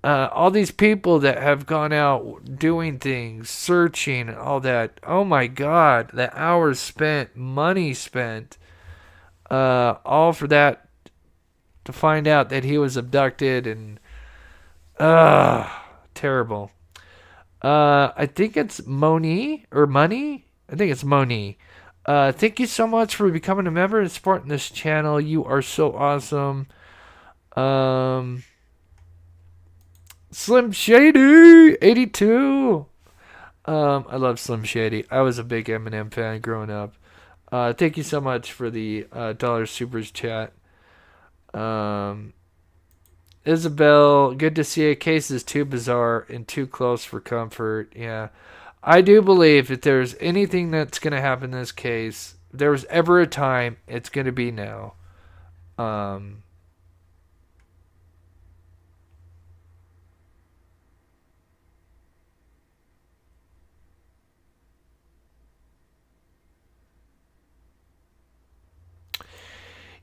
S2: all these people that have gone out doing things, searching, all that, oh my God, the hours spent, money spent, all for that, to find out that he was abducted, and terrible. I think it's Moni or Money. I think it's Moni. Thank you so much for becoming a member and supporting this channel. You are so awesome. Slim Shady 82. I love Slim Shady. I was a big Eminem fan growing up. Thank you so much for the dollar supers chat. Isabel, good to see a case is too bizarre and too close for comfort. Yeah. I do believe if there's anything that's going to happen in this case, if there was ever a time, it's going to be now.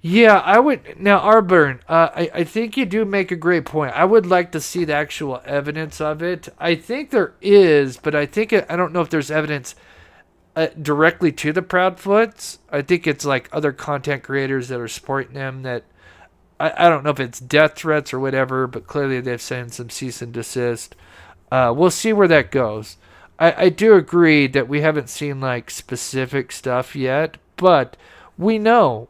S2: Yeah, I would. Now, Arburn, I think you do make a great point. I would like to see the actual evidence of it. I think there is, but I don't know if there's evidence directly to the Proudfoots. I think it's like other content creators that are supporting them that, I don't know if it's death threats or whatever, but clearly they've sent some cease and desist. We'll see where that goes. I do agree that we haven't seen like specific stuff yet, but we know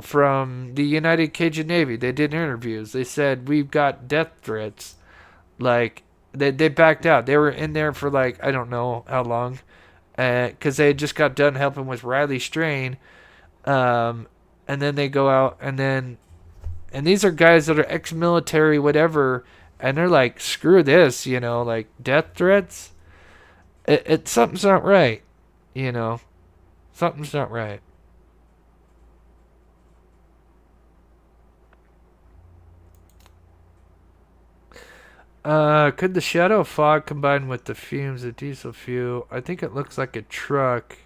S2: from the United Cajun Navy, they did interviews. They said, we've got death threats. Like, they backed out. They were in there for like, I don't know how long. Because they had just got done helping with Riley Strain. And then they go out and these are guys that are ex-military, whatever. And they're like, screw this, you know, like death threats. Something's not right, you know. Something's not right. Could the shadow fog combine with the fumes of diesel fuel? I think it looks like a truck.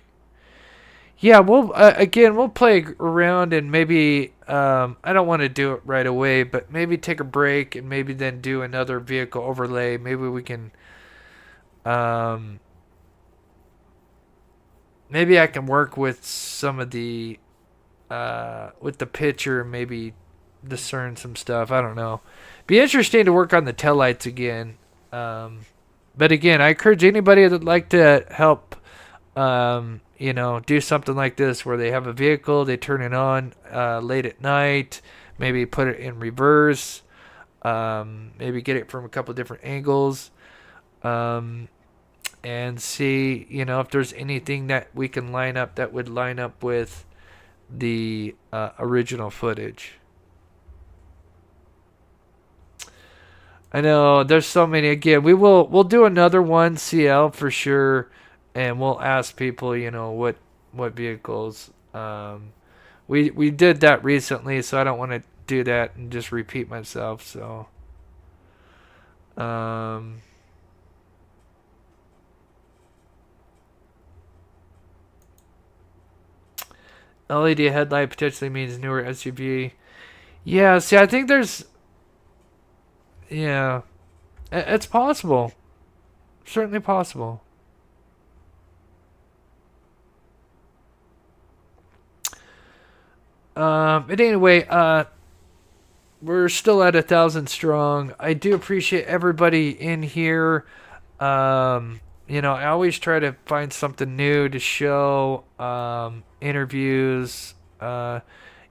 S2: Yeah, we'll play around and maybe, I don't want to do it right away, but maybe take a break and maybe then do another vehicle overlay. Maybe we can, maybe I can work with some of the, with the picture, maybe discern some stuff. I don't know. Be interesting to work on the taillights again. But again, I encourage anybody that'd like to help do something like this where they have a vehicle, they turn it on late at night, maybe put it in reverse, maybe get it from a couple different angles, and see, if there's anything that we can line up that would line up with the original footage. I know there's so many. Again, we'll do another one CL for sure, and we'll ask people, what vehicles. We did that recently, so I don't want to do that and just repeat myself. So, LED headlight potentially means newer SUV. Yeah, see, I think there's. Yeah, it's possible. Certainly possible. But anyway, we're still at 1,000 strong. I do appreciate everybody in here. I always try to find something new to show. Interviews.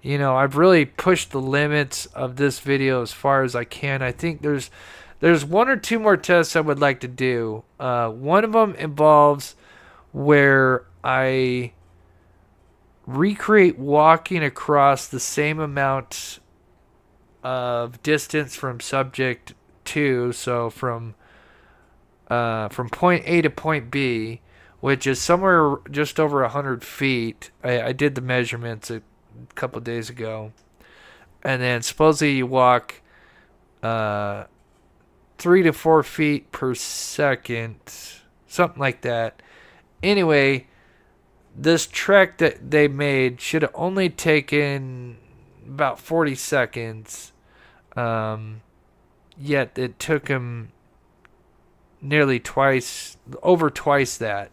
S2: I've really pushed the limits of this video as far as I can. I think there's one or two more tests I would like to do. One of them involves where I recreate walking across the same amount of distance from subject 2, so from point A to point B, which is somewhere just over 100 feet. I did the measurements a couple of days ago, and then supposedly you walk 3 to 4 feet per second, something like that. Anyway, this trek that they made should have only taken about 40 seconds, yet it took him nearly over twice that.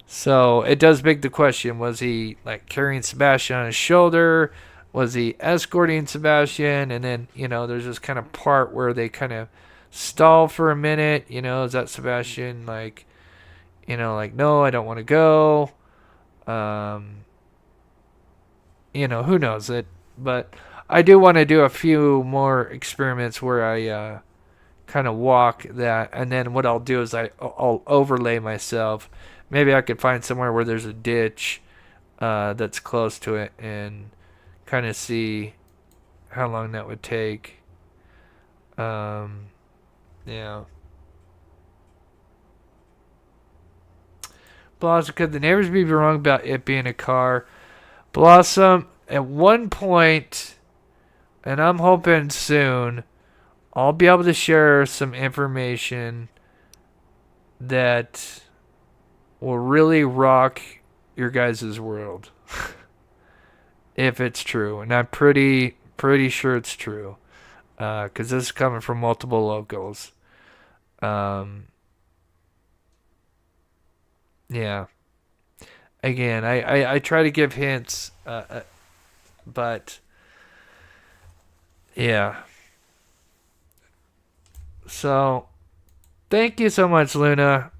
S2: So it does beg the question, was he like carrying Sebastian on his shoulder? Was he escorting Sebastian? And then, there's this kind of part where they kind of stall for a minute. Is that Sebastian like, no, I don't want to go. Who knows it. But I do want to do a few more experiments where I kind of walk that. And then what I'll do is I'll overlay myself. Maybe I could find somewhere where there's a ditch that's close to it and kind of see how long that would take. Yeah. Blossom, could the neighbors be wrong about it being a car? Blossom, at one point, and I'm hoping soon, I'll be able to share some information that will really rock your guys' world. If it's true. And I'm pretty sure it's true. Because this is coming from multiple locals. Yeah. Again, I try to give hints. But yeah. So, thank you so much, Luna.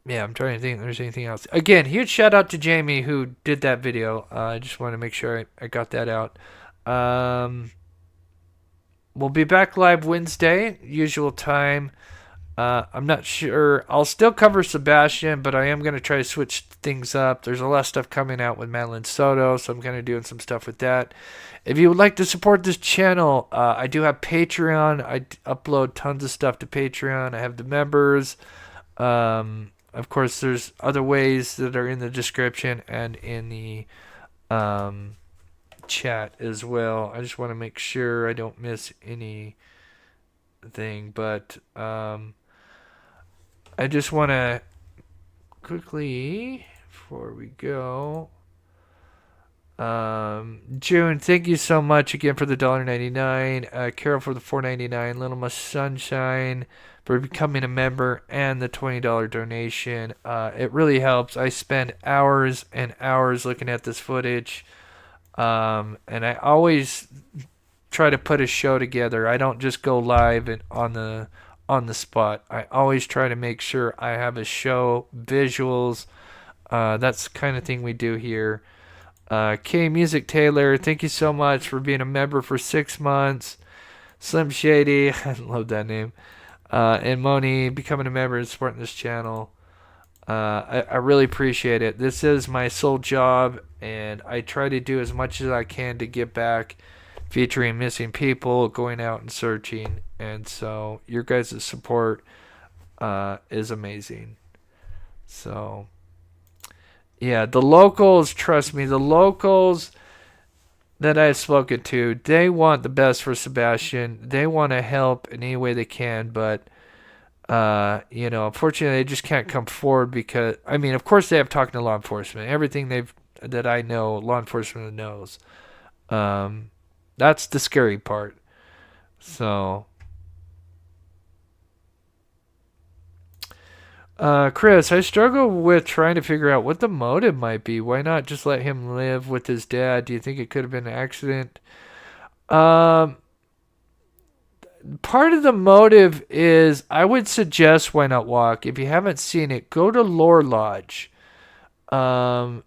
S2: Yeah, I'm trying to think if there's anything else. Again, huge shout out to Jamie who did that video. I just want to make sure I got that out. We'll be back live Wednesday, usual time. I'm not sure. I'll still cover Sebastian, but I am going to try to switch things up. There's a lot of stuff coming out with Madeline Soto, so I'm kind of doing some stuff with that. If you would like to support this channel, I do have Patreon. I upload tons of stuff to Patreon. I have the members. Of course, there's other ways that are in the description and in the chat as well. I just want to make sure I don't miss anything, but I just want to quickly, before we go, June, thank you so much again for the $1.99, Carol for the $4.99, Little Miss Sunshine for becoming a member, and the $20 donation. It really helps. I spend hours and hours looking at this footage, and I always try to put a show together. I don't just go live and on
S1: on the spot. I always try to make sure I have a show, visuals. That's the kind of thing we do here. K Music Taylor, thank you so much for being a member for 6 months. Slim Shady, I love that name. And Moni, becoming a member and supporting this channel. I really appreciate it. This is my sole job, and I try to do as much as I can to give back, featuring missing people, going out and searching. And so your guys' support is amazing. So, yeah, the locals, trust me, the locals that I've spoken to, they want the best for Sebastian. They want to help in any way they can, but unfortunately, they just can't come forward because, I mean, of course they have talking to law enforcement. Everything that I know, law enforcement knows. That's the scary part. So, Chris, I struggle with trying to figure out what the motive might be. Why not just let him live with his dad? Do you think it could have been an accident? Part of the motive is, I would suggest Why Not Walk. If you haven't seen it, go to Lore Lodge. I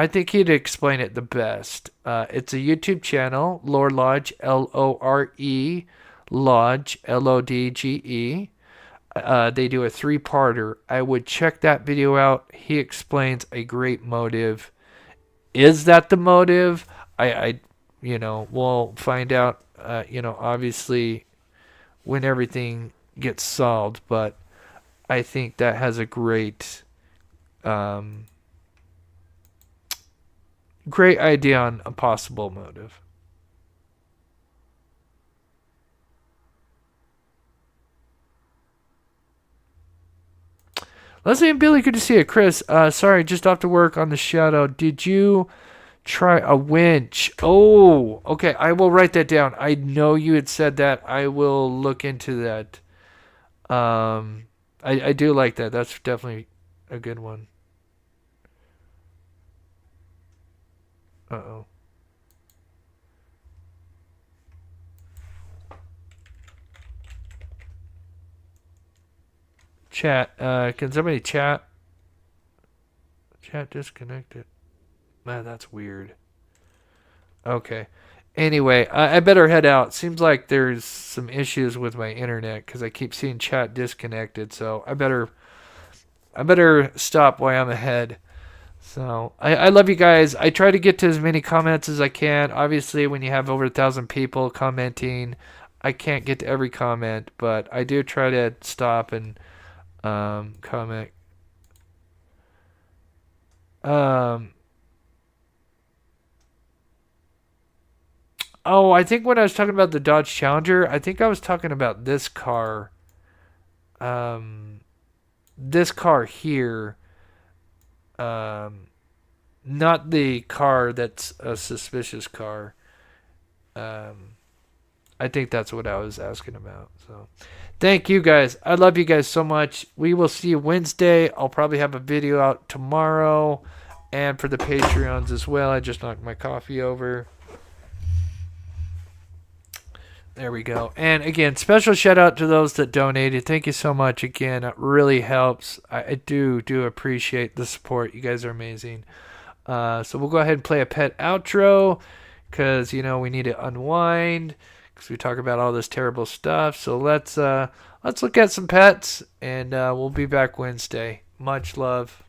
S1: think he'd explain it the best. It's a YouTube channel, Lore Lodge, Lore Lodge, Lodge. They do a 3-parter. I would check that video out. He explains a great motive. Is that the motive? We'll find out, obviously when everything gets solved, but I think that has a great idea on a possible motive. Leslie and Billy, good to see you. Chris, sorry, just off to work on the shadow. Did you try a winch? Oh, okay. I will write that down. I know you had said that. I will look into that. I do like that. That's definitely a good one. Uh-oh. Chat. Can somebody chat? Chat disconnected. Man, that's weird. Okay. Anyway, I better head out. Seems like there's some issues with my internet because I keep seeing chat disconnected. So I better stop while I'm ahead. So I love you guys. I try to get to as many comments as I can. Obviously, when you have over 1,000 people commenting, I can't get to every comment, but I do try to stop and comment. Oh, I think when I was talking about the Dodge Challenger, I think I was talking about this car. This car here. Not the car that's a suspicious car. I think that's what I was asking about. So, thank you guys. I love you guys so much. We will see you Wednesday. I'll probably have a video out tomorrow. And for the Patreons as well. I just knocked my coffee over. There we go. And again, special shout out to those that donated. Thank you so much. Again, it really helps. I do appreciate the support. You guys are amazing. So we'll go ahead and play a pet outro because, we need to unwind because we talk about all this terrible stuff. So let's look at some pets and we'll be back Wednesday. Much love.